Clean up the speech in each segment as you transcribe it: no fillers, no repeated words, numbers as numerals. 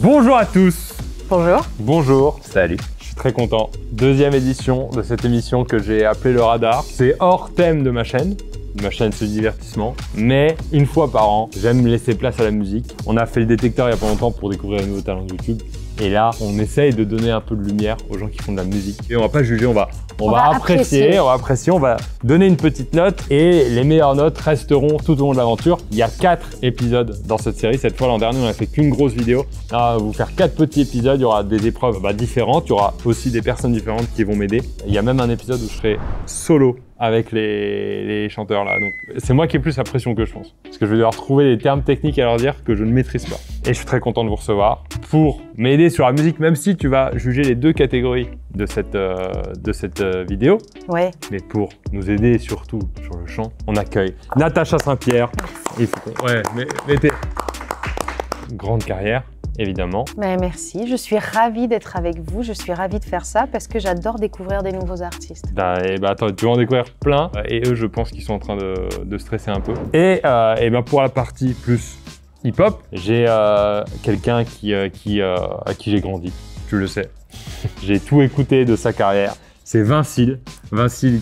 Bonjour à tous. Bonjour. Bonjour. Salut. Je suis très content. Deuxième édition de cette émission que j'ai appelée Le Radar. C'est hors thème de ma chaîne. Ma chaîne, c'est du divertissement. Mais une fois par an, j'aime laisser place à la musique. On a fait le détecteur il y a pas longtemps pour découvrir les nouveaux talents de YouTube. Et là, on essaye de donner un peu de lumière aux gens qui font de la musique. Et on va pas juger, on va apprécier, on va donner une petite note et les meilleures notes resteront tout au long de l'aventure. Il y a 4 épisodes dans cette série. Cette fois, l'an dernier, on a fait qu'une grosse vidéo. Là, on va vous faire 4 petits épisodes. Il y aura des épreuves différentes. Il y aura aussi des personnes différentes qui vont m'aider. Il y a même un épisode où je serai solo avec les chanteurs là. Donc, c'est moi qui ai plus la pression que je pense. Parce que je vais devoir trouver des termes techniques à leur dire que je ne maîtrise pas. Et je suis très content de vous recevoir pour m'aider sur la musique, même si tu vas juger les 2 catégories de cette vidéo. Ouais. Mais pour nous aider surtout sur le chant, on accueille Natacha Saint-Pierre. Il faut mettez grande carrière. Évidemment. Mais merci, je suis ravie d'être avec vous, je suis ravie de faire ça parce que j'adore découvrir des nouveaux artistes. Attends, tu vas en découvrir plein et eux, je pense qu'ils sont en train de stresser un peu. Et pour la partie plus hip-hop, j'ai quelqu'un à qui j'ai grandi, tu le sais. J'ai tout écouté de sa carrière. C'est Vincile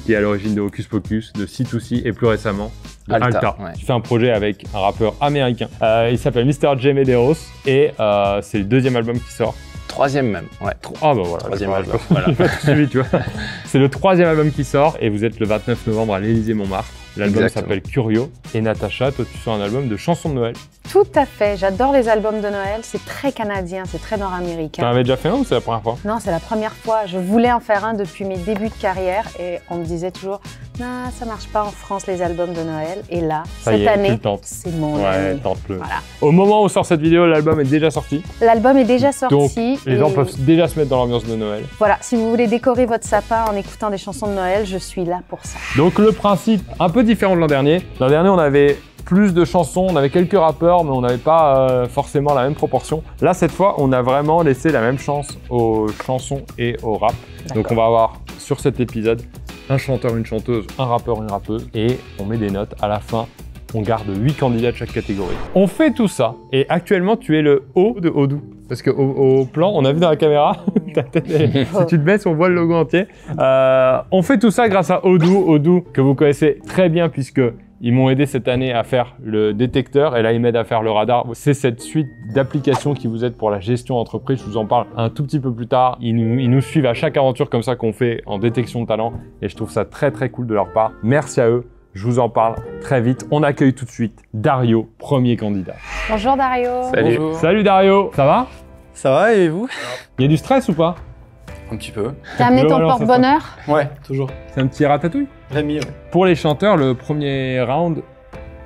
qui est à l'origine de Hocus Pocus, de C2C et plus récemment de Alta. Ouais. Tu fais un projet avec un rappeur américain. Il s'appelle Mr. J. Medeiros et c'est le 2e album qui sort. 3e même, ouais. Ah bah voilà. 3e album, voilà. Tu vois. C'est le 3e album qui sort et vous êtes le 29 novembre à l'Élysée-Montmartre. L'album s'appelle Curio. Et Natacha, toi tu sors un album de chansons de Noël. Tout à fait, j'adore les albums de Noël, c'est très canadien, c'est très nord-américain. Tu en avais déjà fait un ou c'est la première fois? Non, c'est la première fois. Je voulais en faire un depuis mes débuts de carrière et on me disait toujours « Non, ça marche pas en France les albums de Noël ». Et là, cette année, c'est mon année. Tente-le. Voilà. Au moment où sort cette vidéo, l'album est déjà sorti. L'album est déjà sorti. Donc, les gens peuvent déjà se mettre dans l'ambiance de Noël. Voilà, si vous voulez décorer votre sapin en écoutant des chansons de Noël, je suis là pour ça. Donc le principe, un peu différent de l'an dernier. L'an dernier, on avait plus de chansons, on avait quelques rappeurs, mais on n'avait pas forcément la même proportion. Là, cette fois, on a vraiment laissé la même chance aux chansons et au rap. Donc on va avoir sur cet épisode un chanteur, une chanteuse, un rappeur, une rappeuse, et on met des notes. À la fin, on garde 8 candidats de chaque catégorie. On fait tout ça, et actuellement, tu es le haut de Odoo. Parce qu'au plan, on a vu dans la caméra, si tu te baisses, on voit le logo entier. On fait tout ça grâce à Odoo que vous connaissez très bien puisque ils m'ont aidé cette année à faire le détecteur et là ils m'aident à faire le radar. C'est cette suite d'applications qui vous aident pour la gestion d'entreprise. Je vous en parle un tout petit peu plus tard. Ils nous suivent à chaque aventure comme ça qu'on fait en détection de talent et je trouve ça très très cool de leur part. Merci à eux. Je vous en parle très vite. On accueille tout de suite Dario, premier candidat. Bonjour Dario. Salut. Bonjour. Salut Dario. Ça va? Ça va et vous? Il y a du stress ou pas? Un petit peu. T'as amené ton porte-bonheur? Ouais, toujours. C'est un petit ratatouille? Rémi, ouais. Pour les chanteurs, le premier round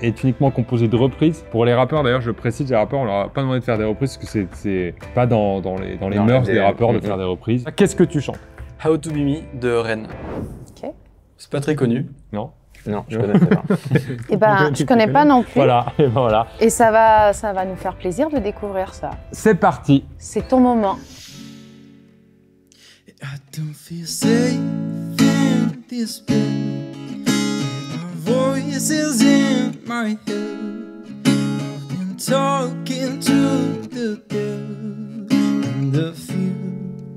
est uniquement composé de reprises. Pour les rappeurs, d'ailleurs, je précise, les rappeurs, on leur a pas demandé de faire des reprises parce que c'est pas dans les mœurs des rappeurs de faire des reprises. Qu'est-ce que tu chantes? How to Be Me de Rennes. Ok. C'est pas très connu. Non. Non, je connais pas. Eh ben, je connais pas non plus. Voilà, et ben voilà. Et ça va nous faire plaisir de découvrir ça. C'est parti. C'est ton moment. I don't feel safe in this bed. My voice is in my head. I've been talking to the dead, and the fear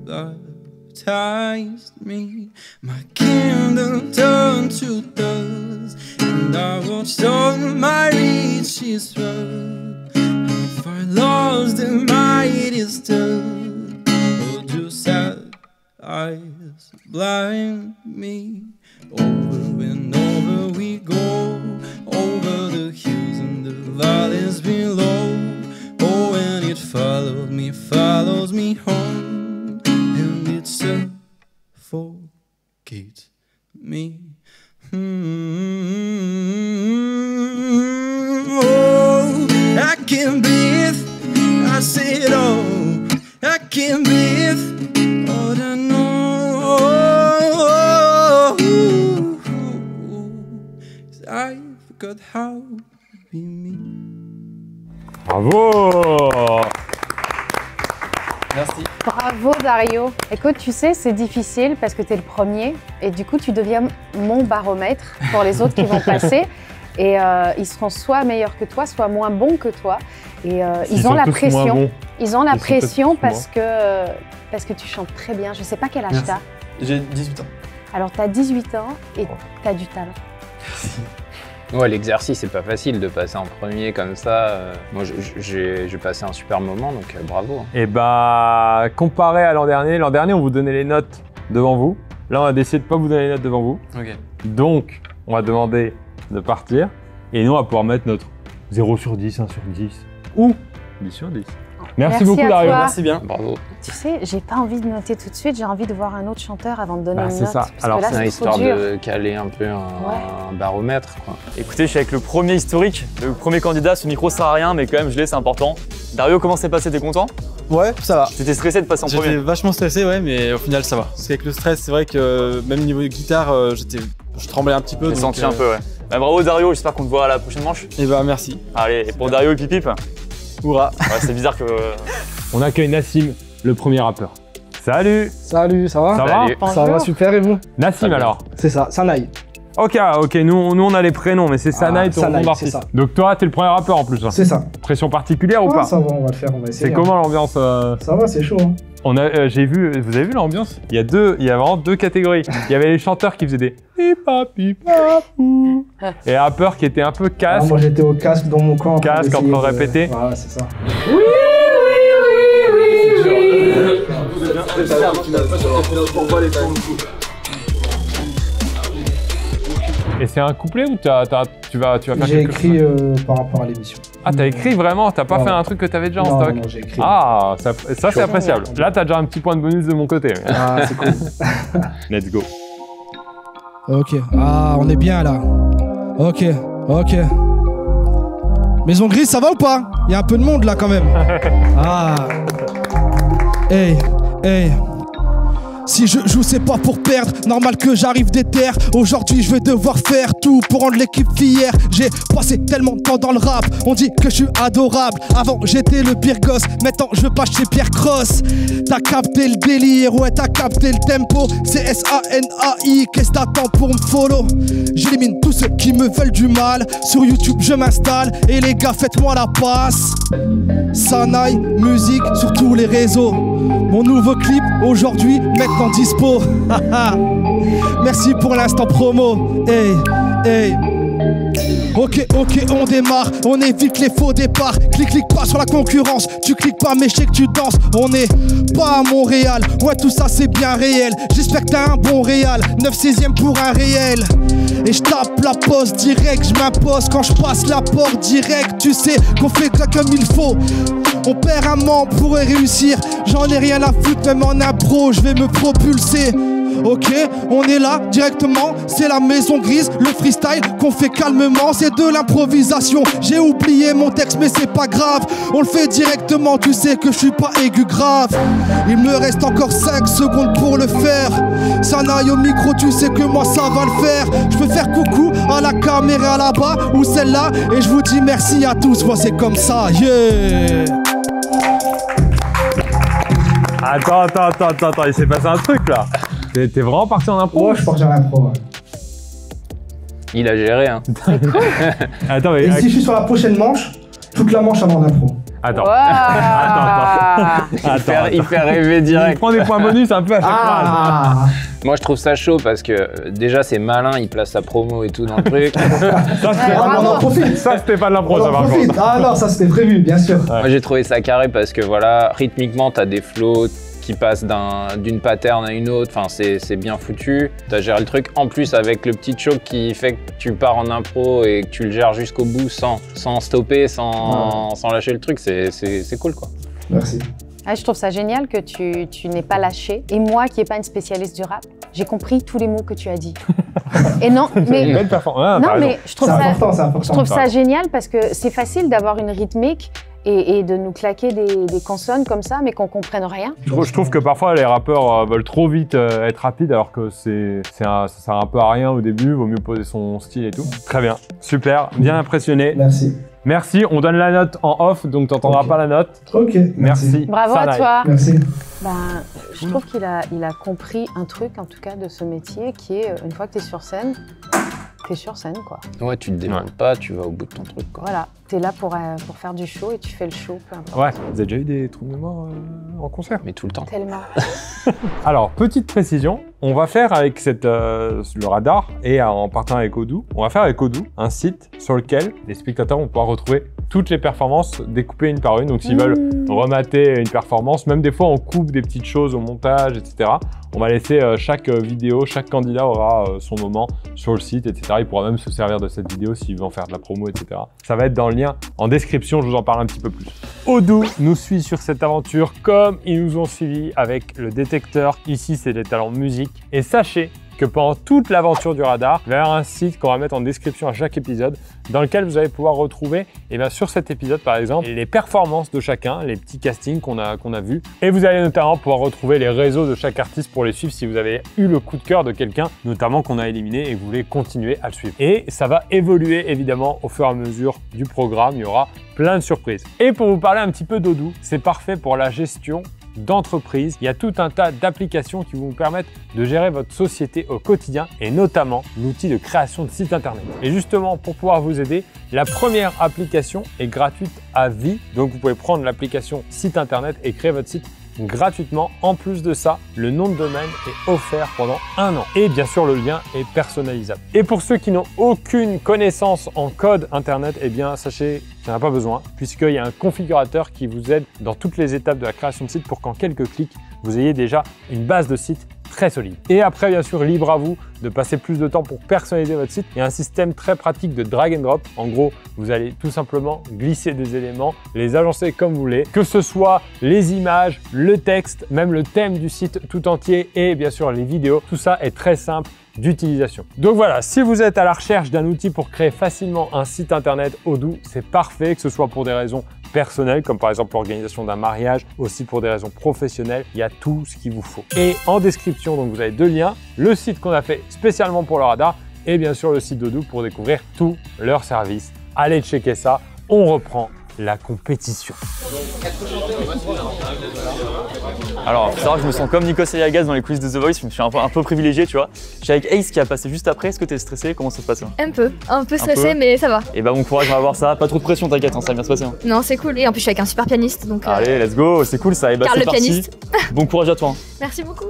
baptized me. My candle turned to dust, and I watched all my riches run. If I lost the mightiest done, oh, just eyes blind me. Over and over we go, over the hills and the valleys below. Oh, and it follows me home, and it suffocates me. Oh, I can't breathe. I said, oh, I can't breathe. Oh, I know, I forgot how to be me. Bravo. Merci. Bravo Dario. Écoute, tu sais, c'est difficile parce que tu es le premier et du coup, tu deviens mon baromètre pour les autres qui vont passer. Et ils seront soit meilleurs que toi, soit moins bons que toi. Et ils ont la pression. Ils ont la Ils sont pression peut-être parce que tu chantes très bien. Je sais pas quel âge Merci. t'as. J'ai 18 ans. Alors, t'as 18 ans et t'as du talent. Ouais, l'exercice, c'est pas facile de passer en premier comme ça. Moi, j'ai passé un super moment, donc bravo. Et bah, comparé à l'an dernier, on vous donnait les notes devant vous. Là, on a décidé de pas vous donner les notes devant vous. Ok. Donc, on va demander de partir. Et nous, on va pouvoir mettre notre 0 sur 10, 1 sur 10 ou 10 sur 10. Merci beaucoup, à Dario. toi. Merci bien. Bravo. Tu sais, j'ai pas envie de noter tout de suite. J'ai envie de voir un autre chanteur avant de donner Bah, une c'est note. ça. Parce Alors, que là, C'est c'est trop histoire dur. de caler un peu un baromètre, quoi. Écoutez, je suis avec le premier historique, le premier candidat. Ce micro sert à rien, mais quand même, je l'ai, c'est important. Dario, comment c'est passé? T'es content? Ouais, ça va. T'étais stressé de passer en J'étais premier? vachement stressé, ouais, mais au final, ça va. Parce qu'avec le stress, c'est vrai que même niveau de guitare, je tremblais un petit peu. J'ai senti un peu, ouais. Bah, bravo Dario, j'espère qu'on te voit à la prochaine manche. Et bah, merci. Allez, et pour Dario et Pipip, ouais, Hourra. c'est bizarre que. On accueille Nassim, le premier rappeur. Salut. Salut, ça va? Ça va? Salut. Ça va Bonjour. super et vous? Nassim bien. alors. C'est ça, Sanaï. Ok, nous on a les prénoms, mais c'est Sanaï ton Sanaï, nom d'artiste. c'est ça. Donc toi, t'es le premier rappeur en plus. Hein. C'est ça. Pression particulière ou Ah, pas? ça va, on va le faire, on va essayer. C'est comment l'ambiance Ça va, c'est chaud. Hein. On a, j'ai vu, vous avez vu l'ambiance? Il y a vraiment deux catégories. Il y avait les chanteurs qui faisaient des pipa pipa pou et les rappeurs qui étaient un peu Alors, casques. moi j'étais au casque dans mon coin. Casque, en train de répéter. Voilà, c'est ça. Et c'est un couplet ou tu vas faire J'ai quelque écrit chose? par rapport à l'émission. Ah, t'as écrit vraiment? T'as pas Non. fait un truc que t'avais déjà en Non, stock? non, j'ai écrit. Ah, ça c'est appréciable. Là, t'as déjà un petit point de bonus de mon côté. mais- Ah, c'est cool. Let's go. Ok, ah, on est bien là. Ok, ok. Maison Grise, ça va ou pas? Il y a un peu de monde là quand même. Ah. Hey, hey. Si je joue, c'est pas pour perdre. Normal que j'arrive des terres. Aujourd'hui, je vais devoir faire tout pour rendre l'équipe fière. J'ai passé tellement de temps dans le rap. On dit que je suis adorable. Avant, j'étais le pire gosse. Maintenant, je passe chez Pierre Cross. T'as capté le délire, ouais, t'as capté le tempo. C'est S-A-N-A-I. Qu'est-ce que t'attends pour me follow? J'élimine tous ceux qui me veulent du mal. Sur YouTube, je m'installe. Et les gars, faites-moi la passe. Sanaï, musique sur tous les réseaux. Mon nouveau clip aujourd'hui maintenant dispo. Merci pour l'instant promo. Hey, hey. Ok, on démarre, on évite les faux départs. Clique pas sur la concurrence, tu cliques pas mais je sais que tu danses. On est pas à Montréal, ouais tout ça c'est bien réel. J'espère que t'as un bon réal, 9/16e pour un réel. Et je tape la pause direct, je m'impose quand je passe la porte direct. Tu sais qu'on fait ça comme il faut. On perd un membre pour réussir. J'en ai rien à foutre, même en impro, je vais me propulser. Ok, on est là directement, c'est la maison grise, le freestyle qu'on fait calmement, c'est de l'improvisation. J'ai oublié mon texte mais c'est pas grave, on le fait directement, tu sais que je suis pas aigu grave. Il me reste encore 5 secondes pour le faire. Sanaï au micro, tu sais que moi ça va le faire. Je peux faire coucou à la caméra là-bas ou celle-là et je vous dis merci à tous, moi c'est comme ça, yeah. Attends, il s'est passé un truc là. T'es vraiment parti en impro? Ouais, je pense que j'ai un pro. Ouais. Il a géré, hein. Attends, mais. Et si je suis sur la prochaine manche, toute la manche avant l'impro. Attends. Waouh. Il fait rêver Il direct. prend des points bonus un peu à chaque phrase. Ah. Moi, je trouve ça chaud parce que déjà, c'est malin, il place sa promo et tout dans le truc. Ça, c'était Ah, mais on en profite. ça, c'était pas de l'impro, On ça en par profite. contre. Ah non, ça c'était prévu, bien sûr. Moi, j'ai trouvé ça carré parce que voilà, rythmiquement, t'as des flows qui passent d'une pattern à une autre. Enfin, c'est bien foutu. T'as géré le truc. En plus, avec le petit choc qui fait que tu pars en impro et que tu le gères jusqu'au bout sans stopper, sans lâcher le truc, c'est cool, quoi. Merci. Ah, je trouve ça génial que tu n'aies pas lâché. Et moi, qui n'ai pas une spécialiste du rap, j'ai compris tous les mots que tu as dit. Et non, mais, Belle performance. non, mais je trouve C'est ça, important, c'est important. je trouve ça génial parce que c'est facile d'avoir une rythmique et de nous claquer des consonnes comme ça, mais qu'on comprenne rien. Je trouve que parfois les rappeurs veulent trop vite être rapides alors que ça sert un peu à rien au début, vaut mieux poser son style et tout. Très bien, super, bien impressionné. Merci. Merci, on donne la note en off, donc tu n'entendras Ok. pas la note. Ok. Merci. Bravo à Sanaï. toi. Merci. Ben, je trouve qu'il a compris un truc, en tout cas, de ce métier, qui est, une fois que tu es sur scène, t'es sur scène, quoi. Ouais, tu te démontes pas, tu vas au bout de ton truc, quoi. Voilà, t'es là pour faire du show et tu fais le show, peu importe. Ouais, vous avez déjà eu des trous de mémoire en concert? Mais tout le temps. Tellement. Alors, petite précision, on va faire avec le radar et en partant avec Odoo, on va faire avec Odoo un site sur lequel les spectateurs vont pouvoir retrouver toutes les performances découpées une par une. Donc, s'ils veulent remater une performance, même des fois on coupe des petites choses au montage, etc. On va laisser chaque vidéo, chaque candidat aura son moment sur le site, etc. Il pourra même se servir de cette vidéo s'il veut en faire de la promo, etc. Ça va être dans le lien en description, je vous en parle un petit peu plus. Odoo nous suit sur cette aventure comme ils nous ont suivis avec le détecteur. Ici, c'est des talents musique. Et sachez que pendant toute l'aventure du radar, il va y avoir un site qu'on va mettre en description à chaque épisode dans lequel vous allez pouvoir retrouver, et bien sur cet épisode par exemple, les performances de chacun, les petits castings qu'on a vus. Et vous allez notamment pouvoir retrouver les réseaux de chaque artiste pour les suivre si vous avez eu le coup de cœur de quelqu'un, notamment qu'on a éliminé et que vous voulez continuer à le suivre. Et ça va évoluer évidemment au fur et à mesure du programme, il y aura plein de surprises. Et pour vous parler un petit peu d'Odoo, c'est parfait pour la gestion d'entreprise. Il y a tout un tas d'applications qui vont vous permettre de gérer votre société au quotidien et notamment l'outil de création de site internet. Et justement, pour pouvoir vous aider, la première application est gratuite à vie. Donc, vous pouvez prendre l'application site internet et créer votre site gratuitement. En plus de ça, le nom de domaine est offert pendant 1 an. Et bien sûr, le lien est personnalisable. Et pour ceux qui n'ont aucune connaissance en code internet, eh bien, sachez qu'il n'y en a pas besoin puisqu'il y a un configurateur qui vous aide dans toutes les étapes de la création de site pour qu'en quelques clics, vous ayez déjà une base de site très solide. Et après, bien sûr, libre à vous de passer plus de temps pour personnaliser votre site. Il y a un système très pratique de drag and drop. En gros, vous allez tout simplement glisser des éléments, les agencer comme vous voulez, que ce soit les images, le texte, même le thème du site tout entier et bien sûr les vidéos. Tout ça est très simple d'utilisation. Donc voilà, si vous êtes à la recherche d'un outil pour créer facilement un site internet, Odoo, c'est parfait, que ce soit pour des raisons personnelles, comme par exemple l'organisation d'un mariage, aussi pour des raisons professionnelles, il y a tout ce qu'il vous faut. Et en description, donc vous avez 2 liens, le site qu'on a fait spécialement pour le radar et bien sûr le site d'Odoo pour découvrir tous leurs services. Allez checker ça, on reprend la compétition. Alors, faut savoir que je me sens comme Nikos Aliagas dans les coulisses de The Voice, je me suis un peu privilégié, tu vois. Je suis avec Ace qui a passé juste après, est-ce que t'es stressé? Comment ça se passe là? Un peu stressé, mais ça va. Et bah bon courage, on va voir ça, pas trop de pression, t'inquiète, hein, ça va bien se passer. Hein. Non, c'est cool, et en plus je suis avec un super pianiste, donc... Allez, let's go, c'est cool ça, et bah Carl c'est le parti. pianiste. Bon courage à toi. Hein. Merci beaucoup.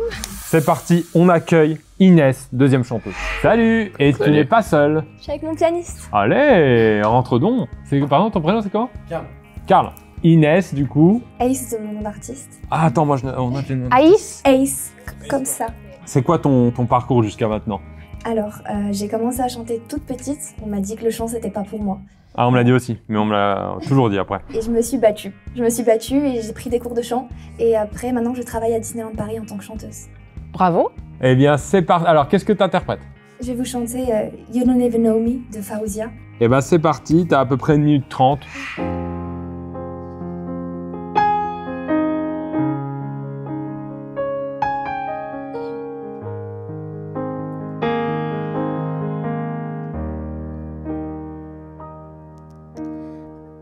C'est parti, on accueille Inès, deuxième chanteuse. Salut. Et tu n'es pas seule. Je suis avec mon pianiste. Allez, rentre donc. Pardon, ton prénom c'est comment? Carl. Carl. Inès, du coup. Ace de mon nom d'artiste. Ah, attends, moi on a fait le nom. Ace? Ace, comme ça. C'est quoi ton parcours jusqu'à maintenant? Alors, j'ai commencé à chanter toute petite. On m'a dit que le chant, c'était pas pour moi. Ah, on me l'a dit aussi, mais on me l'a toujours dit après. Et je me suis battue. Et j'ai pris des cours de chant. Et après, maintenant, je travaille à Disneyland Paris en tant que chanteuse. Bravo. Eh bien, c'est parti. Alors, qu'est-ce que tu interprètes? Je vais vous chanter You Don't Even Know Me de Faouzia. Eh bien, c'est parti. T'as à peu près 1 minute 30.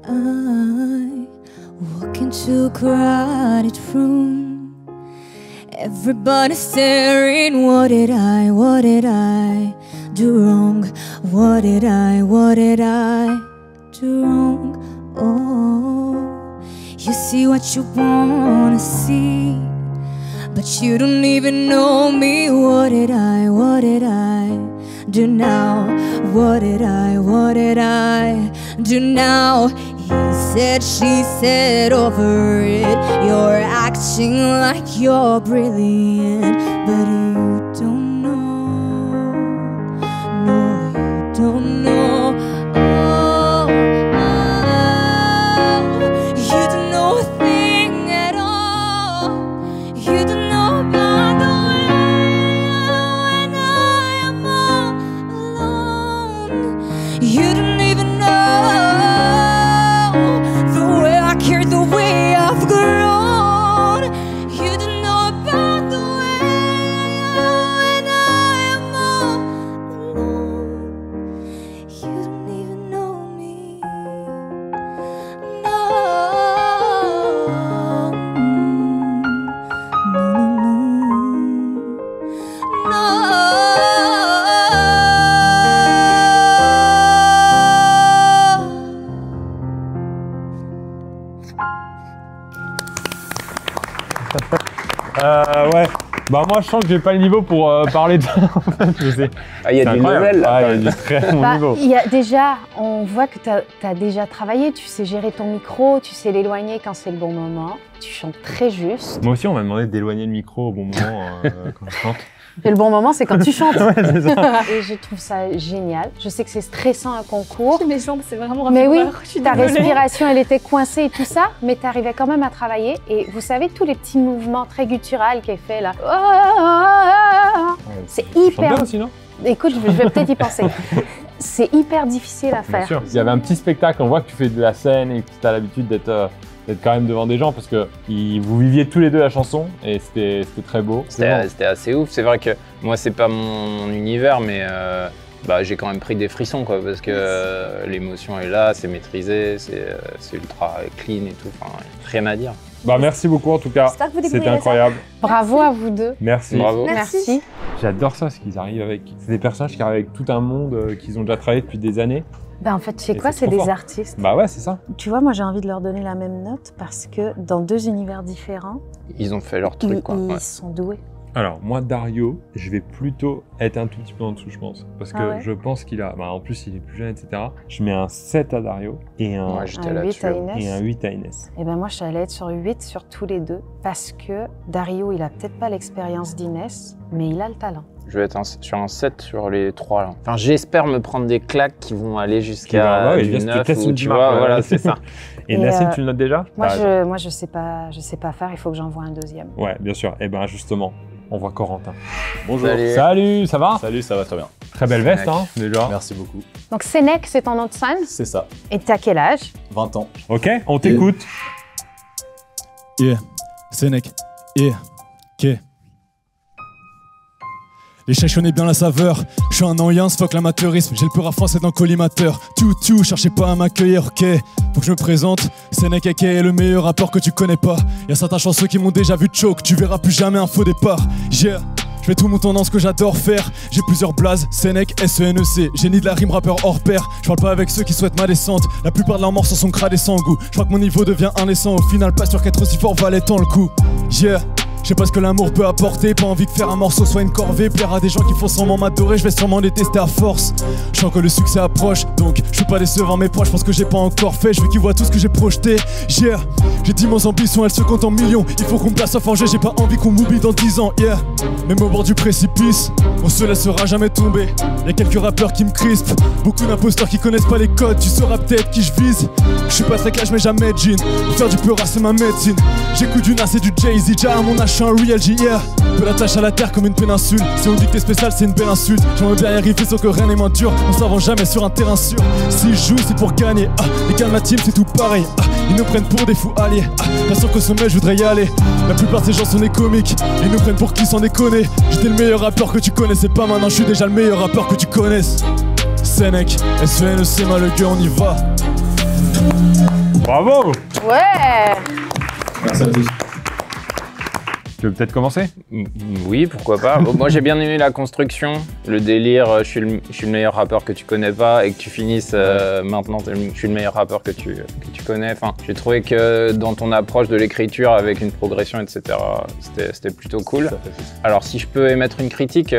I walk into a crowded room. Everybody staring. What did I do wrong? What did I do wrong? Oh, you see what you wanna see, but you don't even know me. What did I do now? What did I do now? He said, she said, over it. You're acting like you're brilliant, but you don't know. No, you don't know. Oh, you don't know a thing at all. You don't know about the way when I am all alone. You don't even know the way I've grown. You don't know about the way Ouais. Bah moi je sens que j'ai pas le niveau pour parler de ça en fait. Je sais. Ah, il y a du level là. Ah, il y a du très bon niveau. Il y a déjà, on voit que tu as déjà travaillé, tu sais gérer ton micro, tu sais l'éloigner quand c'est le bon moment, tu chantes très juste. Moi aussi on m'a demandé d'éloigner le micro au bon moment quand je chante. Et le bon moment, c'est quand tu chantes. Ouais, c'est ça. Et je trouve ça génial. Je sais que c'est stressant un concours. Mes jambes, c'est vraiment un Mais oui, je suis ta désolée. respiration, elle était coincée et tout ça, mais tu arrivais quand même à travailler. Et vous savez, tous les petits mouvements très gutturales qu'elle fait là. C'est Tu chantes hyper. bien aussi, non? Écoute, je vais peut-être y penser. C'est hyper difficile à Bien faire. sûr. Il y avait un petit spectacle, on voit que tu fais de la scène et que tu as l'habitude d'être quand même devant des gens parce que vous viviez tous les deux la chanson et c'était très beau. C'était assez ouf. C'est vrai que moi, c'est pas mon univers, mais j'ai quand même pris des frissons quoi, parce que l'émotion est là, c'est maîtrisé, c'est ultra clean et tout. Enfin, rien à dire. Bah merci beaucoup en tout cas. J'espère que vous C'était découvrirez incroyable. Bravo à vous deux. Merci. Bravo. Merci. J'adore ça, ce qu'ils arrivent avec. C'est des personnages qui arrivent avec tout un monde qu'ils ont déjà travaillé depuis des années. Ben en fait, tu sais Et quoi, c'est c'est trop des fort. artistes. Bah ouais, c'est ça. Tu vois, moi j'ai envie de leur donner la même note parce que dans deux univers différents, Ils ont fait leur truc quoi. ils Ouais. sont doués. Alors moi, Dario, je vais plutôt être un tout petit peu en dessous, je pense. Parce que Ah ouais je pense qu'il a... Bah, en plus, il est plus jeune, etc. Je mets un 7 à Dario et un, Ouais, j'étais Un là-dessus. 8 à Inès. et un 8 à Inès. Et ben moi, je suis allée être sur 8 sur tous les deux parce que Dario, il a peut-être pas l'expérience d'Inès, mais il a le talent. Je vais être sur un 7 sur les 3 là. Enfin, j'espère me prendre des claques qui vont aller Qui va- jusqu'à ouais, du c'était 9 Cassim ou qui tu marque, vois, ouais. voilà, c'est ça. Et Et, Nassim, tu le notes déjà? Moi, T'as raison. je sais pas faire. Il faut que j'envoie un deuxième. Ouais, bien sûr. Et ben justement, on voit Corentin. Bonjour. Salut. Salut, ça va? Salut, ça va très bien. Très belle veste, hein, déjà. Merci beaucoup. Donc Sénèque, c'est ton nom de scène. C'est ça, Et t'as quel âge? 20 ans. Ok, on t'écoute. Yeah, Sénèque, yeah, ok. Les chèques, je connais bien la saveur. Je suis un ancien, fuck l'amateurisme. J'ai le peur à français dans collimateur. Tu, cherchez pas à m'accueillir, ok. Faut que je me présente. Sénèque aka est le meilleur rappeur que tu connais pas. Y'a certains chanceux qui m'ont déjà vu choke. Tu verras plus jamais un faux départ. Yeah. Je fais tout mon temps dans ce que j'adore faire. J'ai plusieurs blazes, Sénèque, SENEC. Génie de la rime, rappeur hors pair. Je parle pas avec ceux qui souhaitent ma descente. La plupart de leurs morceaux sont crades et sans goût. Je crois que mon niveau devient indécent. Au final, pas sûr qu'être aussi fort valait tant le coup. Yeah. Je sais pas ce que l'amour peut apporter, pas envie que faire un morceau soit une corvée. Plaire à des gens qui font semblant m'adorer, je vais sûrement les tester à force. Je sens que le succès approche, donc je suis pas décevant mes proches, je pense que j'ai pas encore fait. Je veux qu'ils voient tout ce que j'ai projeté. Yeah, j'ai d'immenses ambitions, elles se comptent en millions. Il faut qu'on me place à forger, j'ai pas envie qu'on m'oublie dans 10 ans. Yeah, même au bord du précipice, on se laissera jamais tomber. Y'a quelques rappeurs qui me crispent, beaucoup d'imposteurs qui connaissent pas les codes. Tu sauras peut-être qui je vise. Je suis pas très cash mais jamais jean. Faire du peur c'est ma médecine. J'écoute du Nas et du Jay-Z, déjà à mon âge je suis un real G, yeah. Peu d'attache à la terre comme une péninsule. Si on dit que t'es spécial c'est une belle insulte. J'aimerais bien y arriver sauf que rien n'est moins dur. On s'avance jamais sur un terrain sûr. Si je joue c'est pour gagner, les gars de ma team c'est tout pareil, ils nous prennent pour des fous alliés, bien sûr qu'au sommet je voudrais y aller. La plupart de ces gens sont des comiques, ils nous prennent pour qui sans déconner. J'étais le meilleur rappeur que tu connaissais pas, maintenant je suis déjà le meilleur rappeur que tu connaisses. Sénèque, SENEC, mal le gueux, on y va. Bravo! Ouais. Merci à tous. Tu veux peut-être commencer? Oui, pourquoi pas. Bon, moi, j'ai bien aimé la construction, le délire. Je suis le meilleur rappeur que tu connais pas et que tu finisses maintenant. Je suis le meilleur rappeur que tu connais. Enfin, j'ai trouvé que dans ton approche de l'écriture avec une progression, etc., c'était plutôt cool. Alors, si je peux émettre une critique,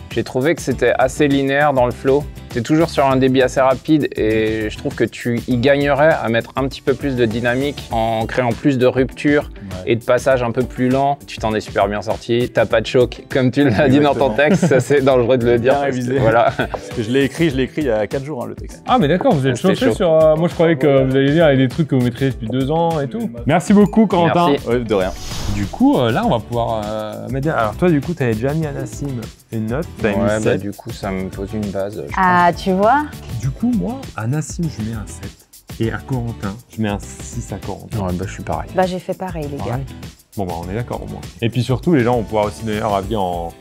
j'ai trouvé que c'était assez linéaire dans le flow. T'es toujours sur un débit assez rapide et je trouve que tu y gagnerais à mettre un petit peu plus de dynamique en créant plus de ruptures et de passages un peu plus lents. Tu t'en es super bien sorti, t'as pas de choc, comme tu l'as dit dans ton texte, ça c'est dangereux de le dire. Bien révisé. Voilà. Parce que je l'ai écrit il y a 4 jours le texte. Ah mais d'accord, vous êtes C'était chauffé chaud. sur... moi je croyais que vous alliez dire il y a des trucs que vous maîtrisez depuis 2 ans et tout. Merci beaucoup Corentin. Merci. Ouais, de rien. Du coup, là on va pouvoir m'aider. Alors toi du coup t'avais déjà mis à Nassim une note, t'avais mis Ouais, 7. bah du coup ça me pose une base. je Ah, tu vois. Du coup moi, à Nassim je mets un 7. Et à Corentin, je mets un 6 à Corentin. pense. Ouais, bah je suis pareil. Bah j'ai fait pareil les gars. Pareil. Bon bah on est d'accord au moins. Et puis surtout les gens vont pouvoir aussi donner leur avis en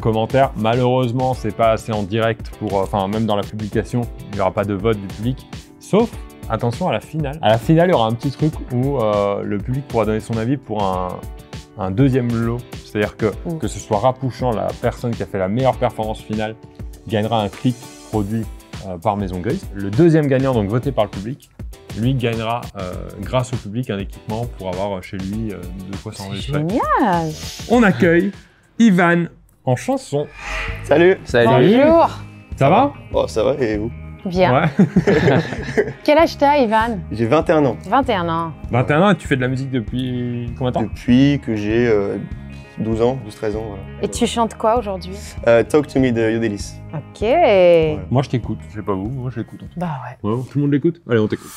commentaire. Malheureusement c'est pas assez en direct pour... Enfin même dans la publication, il n'y aura pas de vote du public. Sauf, attention à la finale. À la finale il y aura un petit truc où le public pourra donner son avis pour un deuxième lot. C'est-à-dire que ce soit Rapouchant, la personne qui a fait la meilleure performance finale, gagnera un clip produit par Maison Grise. Le deuxième gagnant, donc voté par le public, lui gagnera, grâce au public, un équipement pour avoir chez lui de quoi s'enregistrer. Génial. On accueille Ivan en chanson. Salut. Bonjour. Ça va? Oh, ça va, et vous? Bien. Ouais. Quel âge t'as, Ivan? J'ai 21 ans. 21 ans. 21 ans et tu fais de la musique depuis combien de temps? Depuis que j'ai 12 ans, 12-13 ans, voilà. Et tu chantes quoi aujourd'hui? Talk to me de Yodelis. Ok. Ouais. Moi je t'écoute, je sais pas vous, moi je l'écoute. Bah ouais. Ouais, tout le monde l'écoute? Allez, on t'écoute.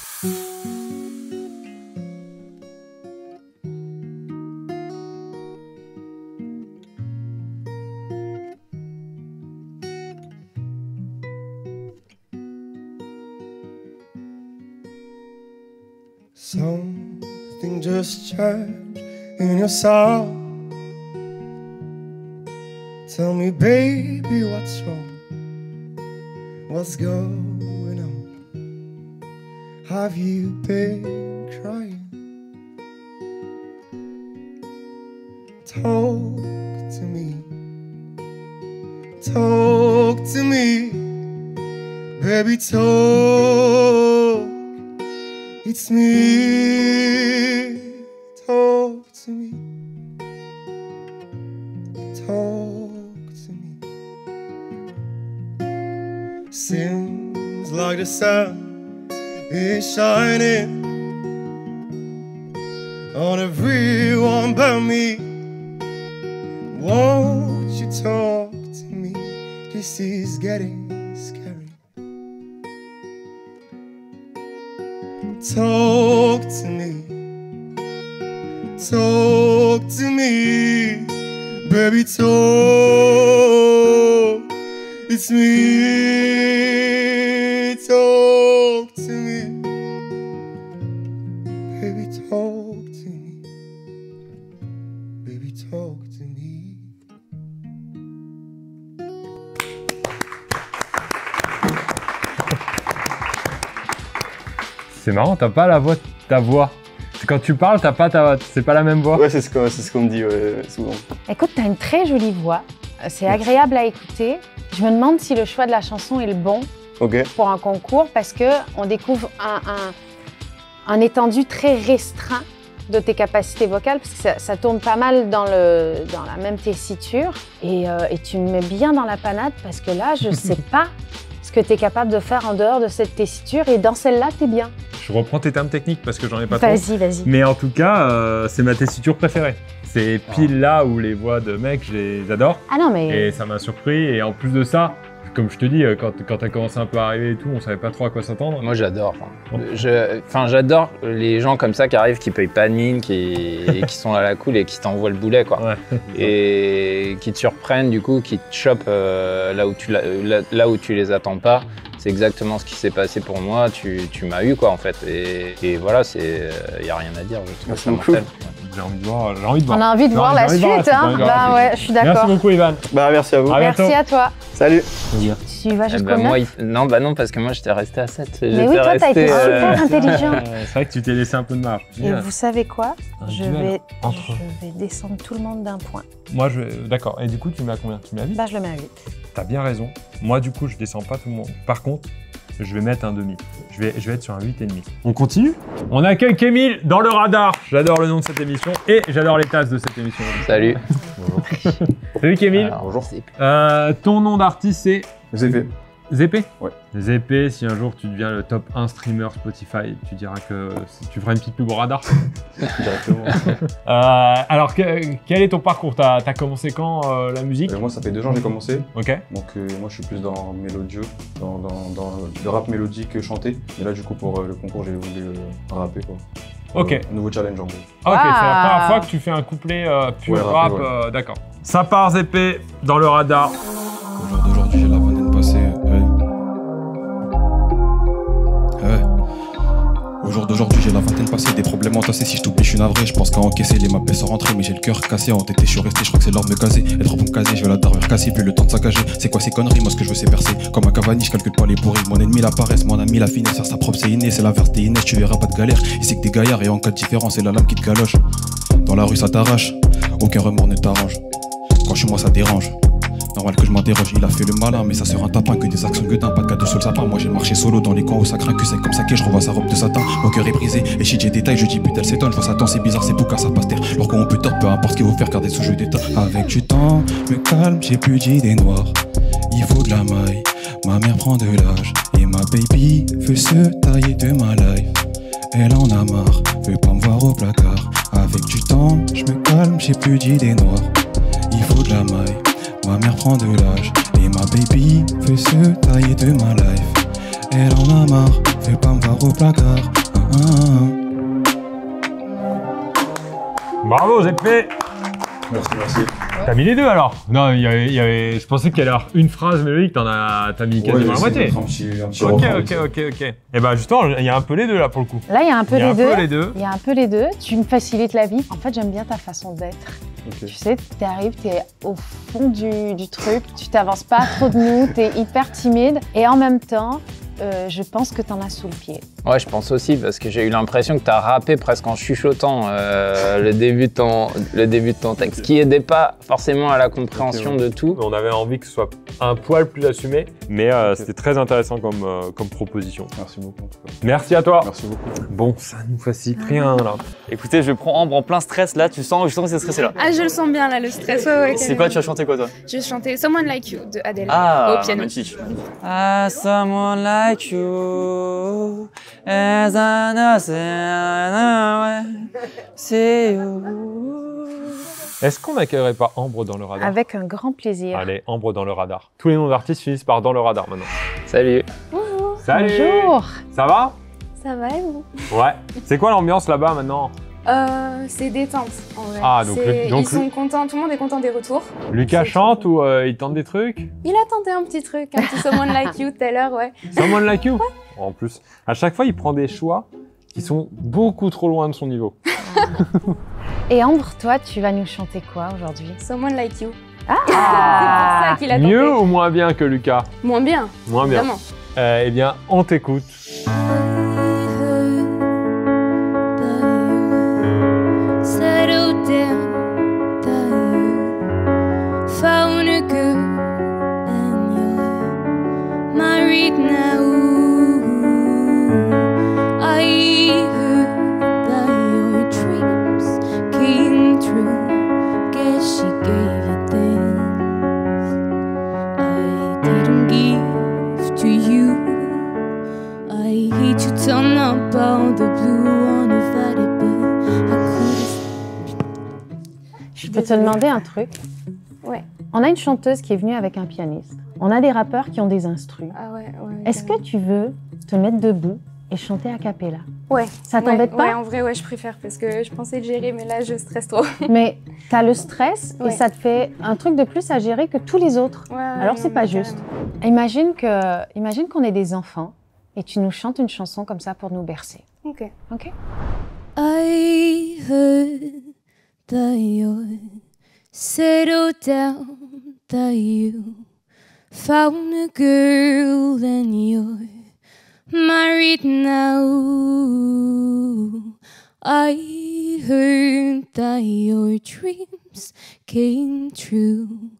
Something just changed in your soul. Tell me, baby, what's wrong? What's going on? Have you been crying? Talk to me. Talk to me. Baby, talk. It's me. Talk to me. Talk to me. Seems like the sun is shining on everyone but me. Won't you talk to me? This is getting scary. Talk to me. Talk to me. Baby, talk. It's me. Talk to me. Baby, talk to me. Baby, talk to me. C'est marrant, t'as pas ta voix. Quand tu parles, t'as pas c'est pas la même voix. Ouais, c'est ce qu'on me dit souvent. Écoute, t'as une très jolie voix. C'est agréable à écouter. Je me demande si le choix de la chanson est le bon pour un concours parce qu'on découvre un étendu très restreint de tes capacités vocales parce que ça tourne pas mal dans la même tessiture et tu me mets bien dans la panade parce que là, je sais pas ce que tu es capable de faire en dehors de cette tessiture et dans celle-là, t'es bien. Je reprends tes termes techniques parce que j'en ai pas trop. Vas-y. Mais en tout cas, c'est ma tessiture préférée. C'est pile là où les voix de mecs, je les adore. Ah non, mais... Et ça m'a surpris. Et en plus de ça, comme je te dis, quand t'as commencé un peu à arriver et tout, on savait pas trop à quoi s'attendre. Moi, j'adore. J'adore les gens comme ça qui arrivent, qui payent pas de mine, qui sont à la cool et qui t'envoient le boulet, quoi. Ouais. Et qui te surprennent, du coup, qui te chopent là où tu les attends pas. C'est exactement ce qui s'est passé pour moi. Tu m'as eu, quoi, en fait. Et voilà, y a rien à dire. Je trouve ça mortel. J'ai envie de voir. On a envie de voir la suite, hein. Bah ouais, je suis d'accord. Merci beaucoup, Ivan. Bah, merci à vous. Merci à toi. Salut. Tu vas jusqu'au 9 ? Non, parce que moi, j'étais resté à 7. Mais oui, toi, t'as été super intelligent. C'est vrai que tu t'es laissé un peu de marge. Et vous savez quoi ? Je vais descendre tout le monde d'un point. Moi, d'accord. Et du coup, tu mets à combien ? Tu mets à 8 ? Bah, je le mets à 8. T'as bien raison. Moi, du coup, je descends pas tout le monde. Par contre, je vais mettre un demi. Je vais être sur un 8,5. On continue ? On accueille Kémil dans le radar. J'adore le nom de cette émission et j'adore les tasses de cette émission. Salut. Bonjour. Salut Kémil. Bonjour. Ton nom d'artiste, c'est ZP. ZP ? Ouais. ZP, si un jour tu deviens le top 1 streamer Spotify, tu diras que tu feras une petite pub au radar. Directement. Alors, quel est ton parcours ? T'as commencé quand la musique ? Moi, ça fait 2 ans que j'ai commencé. Ok. Donc, moi, je suis plus dans mélodieux, dans le rap mélodique chanté. Et là, du coup, pour le concours, j'ai voulu rapper, quoi. Ok. Un nouveau challenge, en gros. Ok, c'est la première fois que tu fais un couplet pur rap, d'accord. Ça part ZP dans le radar. Au jour d'aujourd'hui, j'ai la vingtaine passée. Au jour d'aujourd'hui, j'ai la vingtaine passée, des problèmes entassés. Si je t'oublie, je suis navré. Je pense qu'à encaisser, les mappes sont rentrées, mais j'ai le cœur cassé. Entêté, je suis resté, je crois que c'est l'heure de me caser. Être bon casé, je vais la darvure casser, plus le temps de saccager. C'est quoi ces conneries? Moi, ce que je veux, c'est percer. Comme un Cavani, je calcule pas les pourris. Mon ennemi, la paresse, mon ami, la finesse. Faire sa propre, c'est inné, c'est l'inverse des Inès. Tu verras pas de galère. Ici que des gaillards, et en cas de différence, c'est la lame qui te galoche. Dans la rue, ça t'arrache. Aucun remords ne t'arrange. Quand je suis moi, ça dérange. Normal que je m'interroge, il a fait le malin, mais ça sera un tapin, que des actions gueudin, pas de cadeau sur le sapin. Moi j'ai marché solo dans les coins où ça craint, que c'est comme ça que je revois sa robe de satin. Mon cœur est brisé, et shit j'ai détail, je dis putain elle s'étonne, je vois Satan, c'est bizarre, c'est bouca, ça passe terre. Alors qu'on peut tort, peu importe ce qu'il faut faire, garder sous jeu d'état. Avec du temps, me calme, j'ai plus d'idées noires. Il faut de la maille, ma mère prend de l'âge, et ma baby veut se tailler de ma life. Elle en a marre, veut pas me voir au placard. Avec du temps, je me calme, j'ai plus d'idées noires. Il faut de la maille, ma mère prend de l'âge, et ma baby veut se tailler de ma life. Elle en a marre, veut pas me voir au placard. Bravo, j'ai fait. Merci, merci. T'as mis les deux alors? Non, je pensais qu'il y allait avoir une phrase mélodique, t'as mis quasiment la moitié. Ok. Et bah justement, il y a un peu les deux là pour le coup. Là, il y a un peu les deux. Il y a un peu les deux. Tu me facilites la vie. En fait, j'aime bien ta façon d'être. Okay. Tu sais, t'arrives, t'es au fond du truc, tu t'avances pas trop de nous, t'es hyper timide et en même temps, je pense que t'en as sous le pied. Ouais, je pense aussi parce que j'ai eu l'impression que t'as rappé presque en chuchotant le début de ton texte, qui aidait pas forcément à la compréhension de tout. On avait envie que ce soit un poil plus assumé, mais c'était très intéressant comme proposition. Merci beaucoup. En tout cas. Merci à toi. Merci beaucoup. Bon, ça nous facilite rien là. Écoutez, je prends Ambre en plein stress là, je sens que c'est stressé là. Ah, je le sens bien là, le stress. Ouais, c'est quoi, tu as chanté quoi toi? Je chantais Someone Like You de Adele au piano. Magnifique. Ah, someone like you, as I know, c'est you. Est-ce qu'on n'accueillerait pas Ambre dans le radar? Avec un grand plaisir. Allez, Ambre dans le radar. Tous les noms d'artistes finissent par dans le radar maintenant. Salut. Bonjour. Salut. Bonjour. Ça va? Ça va et vous? Ouais. C'est quoi l'ambiance là-bas maintenant? C'est détente en vrai. Ah, donc ils sont contents, tout le monde est content des retours. Lucas chante ou il tente des trucs? Il a tenté un petit truc, un petit Someone Like You tout à l'heure, ouais. Someone Like You? Ouais. En plus, à chaque fois, il prend des choix qui sont beaucoup trop loin de son niveau. Et Ambre, toi, tu vas nous chanter quoi aujourd'hui? Someone Like You. Ah, c'est pour ça qu'il a tenté. Mieux ou moins bien que Lucas? Moins bien. Moins bien. Évidemment. Eh bien, on t'écoute. Found a girl and you're married now. I heard that your dreams came true. Guess she gave you things I didn't give to you. I hate to turn up all the blue on a Friday, but I couldn't. Je peux te demander un truc? Ouais. On a une chanteuse qui est venue avec un pianiste. On a des rappeurs qui ont des instrus. Ah ouais. Est-ce que tu veux te mettre debout et chanter a cappella? Ouais. Ça t'embête pas? Ouais, en vrai, ouais, je préfère parce que je pensais le gérer, mais là, je stresse trop. Mais t'as le stress et ça te fait un truc de plus à gérer que tous les autres. Ouais, alors c'est pas juste. Imagine qu'on est des enfants et tu nous chantes une chanson comme ça pour nous bercer. Ok. Ok. I heard that you're settled down, that you found a girl and you're married now. I heard that your dreams came true.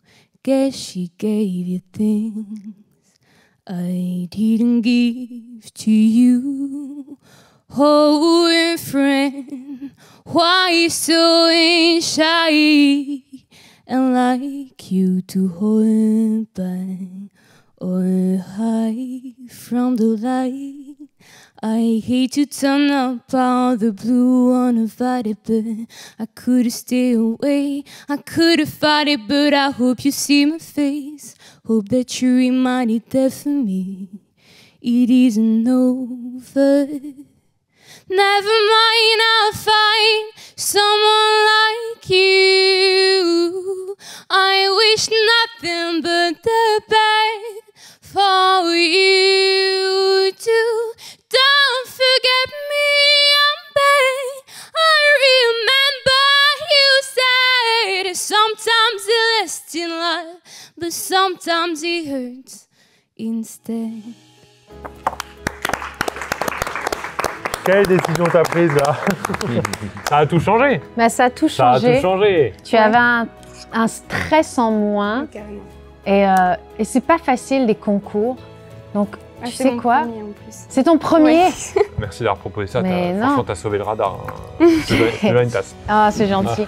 Guess she gave you things I didn't give to you. Oh, friend, why you so shy and like you to hold back or hide from the light? I hate to turn up all the blue on a Friday, but I couldn't stay away. I couldn't fight it, but I hope you see my face. Hope that you reminded that for me it isn't over. Never mind, I'll find someone like you. I wish nothing but the best for you too. Don't forget me, I'm bad. I remember you said sometimes it lasts in life, but sometimes it hurts instead. Quelle décision t'as prise là? Ça a tout changé. Bah, ça a tout changé. Ça a tout changé. Tu avais un stress en moins. Et c'est pas facile, les concours. Donc, tu c'est sais mon quoi? premier, en plus. C'est ton premier? Oui. Merci d'avoir proposé ça. Mais non. Franchement, t'as sauvé le radar. Hein. Je te donne une tasse. Ah, c'est gentil.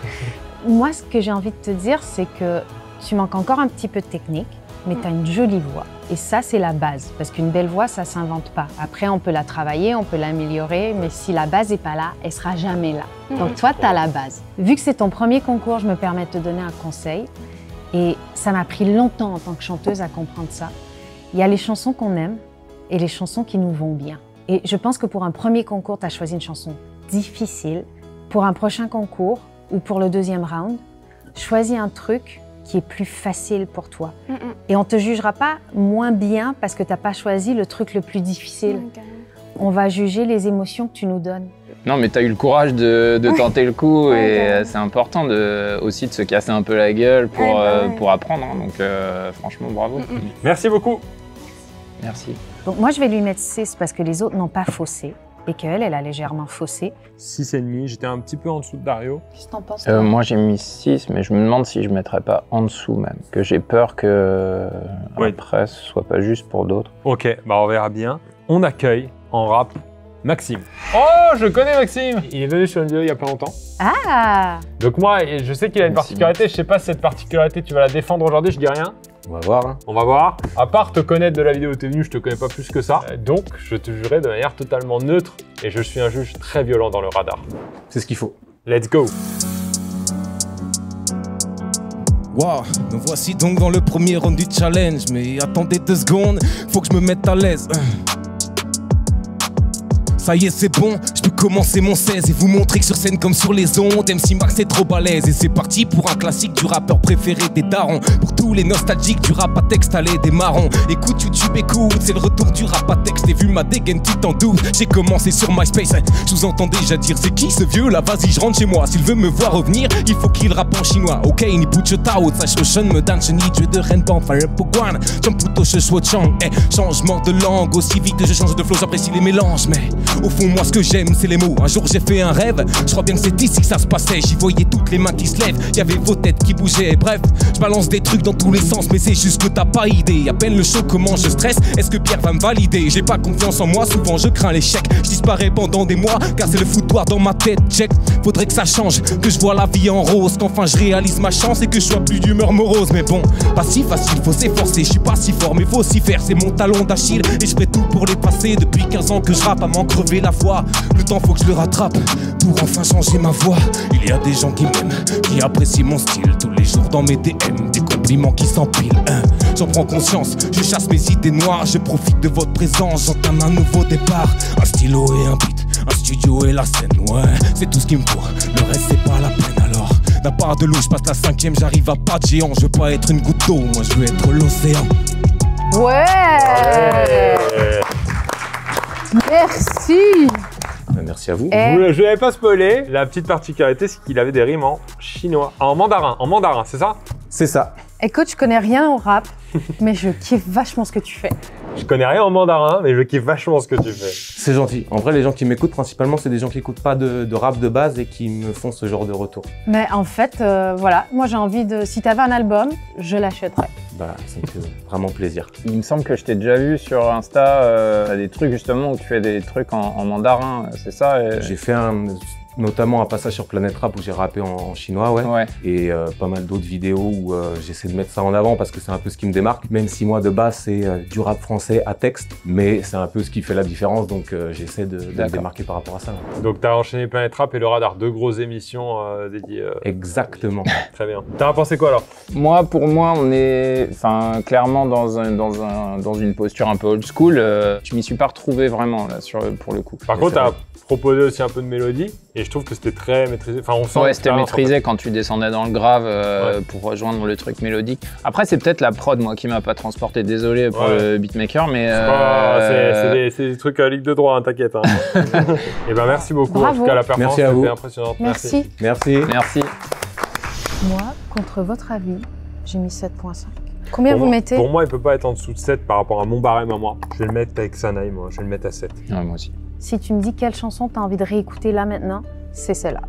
Moi, ce que j'ai envie de te dire, c'est que tu manques encore un petit peu de technique, mais tu as une jolie voix. Et ça, c'est la base. Parce qu'une belle voix, ça ne s'invente pas. Après, on peut la travailler, on peut l'améliorer, mais si la base n'est pas là, elle ne sera jamais là. Donc toi, tu as la base. Vu que c'est ton premier concours, je me permets de te donner un conseil. Et ça m'a pris longtemps en tant que chanteuse à comprendre ça. Il y a les chansons qu'on aime et les chansons qui nous vont bien. Et je pense que pour un premier concours, tu as choisi une chanson difficile. Pour un prochain concours ou pour le deuxième round, choisis un truc qui est plus facile pour toi. Et on ne te jugera pas moins bien parce que tu n'as pas choisi le truc le plus difficile. On va juger les émotions que tu nous donnes. Non, mais tu as eu le courage de tenter le coup et c'est important aussi de se casser un peu la gueule pour apprendre. Hein. Donc franchement, bravo. Merci beaucoup. Merci. Donc moi, je vais lui mettre 6 parce que les autres n'ont pas faussé et qu'elle, elle a légèrement faussé. 6,5, j'étais un petit peu en dessous de Dario. Qu'est-ce que t'en penses moi, j'ai mis 6, mais je me demande si je ne mettrais pas en dessous même. Que j'ai peur que après, ce soit pas juste pour d'autres. Ok, bah on verra bien. On accueille en rap Maxime. Oh, je connais Maxime. Il est venu sur une vidéo il y a pas longtemps. Ah. Donc moi, je sais qu'il a une particularité. Je sais pas si cette particularité, tu vas la défendre aujourd'hui, je dis rien. On va voir. Hein. On va voir. À part te connaître de la vidéo où t'es venu, je te connais pas plus que ça. Donc, je te jugerai de manière totalement neutre. Et je suis un juge très violent dans le radar. C'est ce qu'il faut. Let's go. Wow, me voici donc dans le premier round du challenge. Mais attendez 2 secondes, faut que je me mette à l'aise. Ça y est, c'est bon, je peux commencer mon 16 et vous montrer que sur scène comme sur les ondes, MC Max est trop balèze. Et c'est parti pour un classique du rappeur préféré des darons. Pour tous les nostalgiques du rap à texte, allez des marrons. Écoute YouTube, écoute, c'est le retour du rap à texte. Et vu ma dégaine, tu t'en doutes, j'ai commencé sur MySpace. Je vous entends déjà dire, c'est qui ce vieux là? Vas-y, je rentre chez moi. S'il veut me voir revenir, il faut qu'il rappe en chinois. Ok, ni pucho tao, sa shoshan me dan cheni, tu de ren pan, fire pogwan. Champuto shosho chang, changement de langue, aussi vite que je change de flow, j'apprécie les mélanges, mais. Au fond, moi, ce que j'aime, c'est les mots. Un jour, j'ai fait un rêve. Je crois bien que c'est ici que ça se passait. J'y voyais toutes les mains qui se lèvent. Y'avait vos têtes qui bougeaient. Bref, je balance des trucs dans tous les sens. Mais c'est juste que t'as pas idée. À peine le show, comment je stresse. Est-ce que Pierre va me valider? J'ai pas confiance en moi. Souvent, je crains l'échec. Je disparais pendant des mois. Car c'est le foutoir dans ma tête. Check. Faudrait que ça change. Que je vois la vie en rose. Qu'enfin, je réalise ma chance. Et que je sois plus d'humeur morose. Mais bon, pas si facile. Faut s'efforcer. Je suis pas si fort. Mais faut s'y faire. C'est mon talon d'Achille. Et je ferai tout pour les passer. Depuis 15 ans que je rappe à m'en crever la foi. Le temps faut que je le rattrape pour enfin changer ma voix. Il y a des gens qui m'aiment, qui apprécient mon style. Tous les jours dans mes DM, des compliments qui s'empilent. J'en prends conscience, je chasse mes idées noires. Je profite de votre présence, j'entame un nouveau départ. Un stylo et un beat, un studio et la scène. Ouais, c'est tout ce qu'il me faut, le reste c'est pas la peine alors. D'un part de l'eau, je passe la 5e, j'arrive à pas de géant. Je veux pas être une goutte d'eau, moi je veux être l'océan. Ouais. Merci. Merci à vous. Je l'avais pas spoilé. La petite particularité, c'est qu'il avait des rimes en chinois. En mandarin, c'est ça? C'est ça. Écoute, je connais rien au rap, mais je kiffe vachement ce que tu fais. Je connais rien en mandarin, mais je kiffe vachement ce que tu fais. C'est gentil. En vrai, les gens qui m'écoutent, principalement, c'est des gens qui écoutent pas de rap de base et qui me font ce genre de retour. Mais en fait, voilà, moi j'ai envie de... Si t'avais un album, je l'achèterais. Bah, ça me fait vraiment plaisir. Il me semble que je t'ai déjà vu sur Insta, des trucs justement où tu fais des trucs en mandarin, c'est ça? J'ai fait notamment un passage sur Planète Rap où j'ai rappé en chinois, ouais. Et pas mal d'autres vidéos où j'essaie de mettre ça en avant parce que c'est un peu ce qui me démarque. Même si moi de base c'est du rap français à texte, mais c'est un peu ce qui fait la différence, donc j'essaie de me démarquer par rapport à ça. Ouais. Donc t'as enchaîné Planète Rap et le Radar, 2 grosses émissions dédiées. Exactement. Très bien. T'en as pensé quoi alors? Pour moi, on est clairement dans une posture un peu old school. Je m'y suis pas retrouvé vraiment là, pour le coup. Par contre, t'as proposé aussi un peu de mélodie et je trouve que c'était très maîtrisé. Enfin, on sent. Ouais, c'était maîtrisé quand tu descendais dans le grave pour rejoindre le truc mélodique. Après, c'est peut-être la prod, moi, qui m'a pas transporté. Désolé pour le beatmaker, mais. C'est des trucs Ligue de droit, hein, t'inquiète. Hein. Et ben merci beaucoup. Bravo. En tout cas, la performance était impressionnante. Merci. Merci. Merci. Moi, contre votre avis, j'ai mis 7.5. Combien vous mettez? Pour moi, il peut pas être en dessous de 7 par rapport à mon barème à moi. Je vais le mettre avec Sanaï, moi. Je vais le mettre à 7. Ouais, moi aussi. Si tu me dis quelle chanson tu as envie de réécouter là maintenant, c'est celle-là.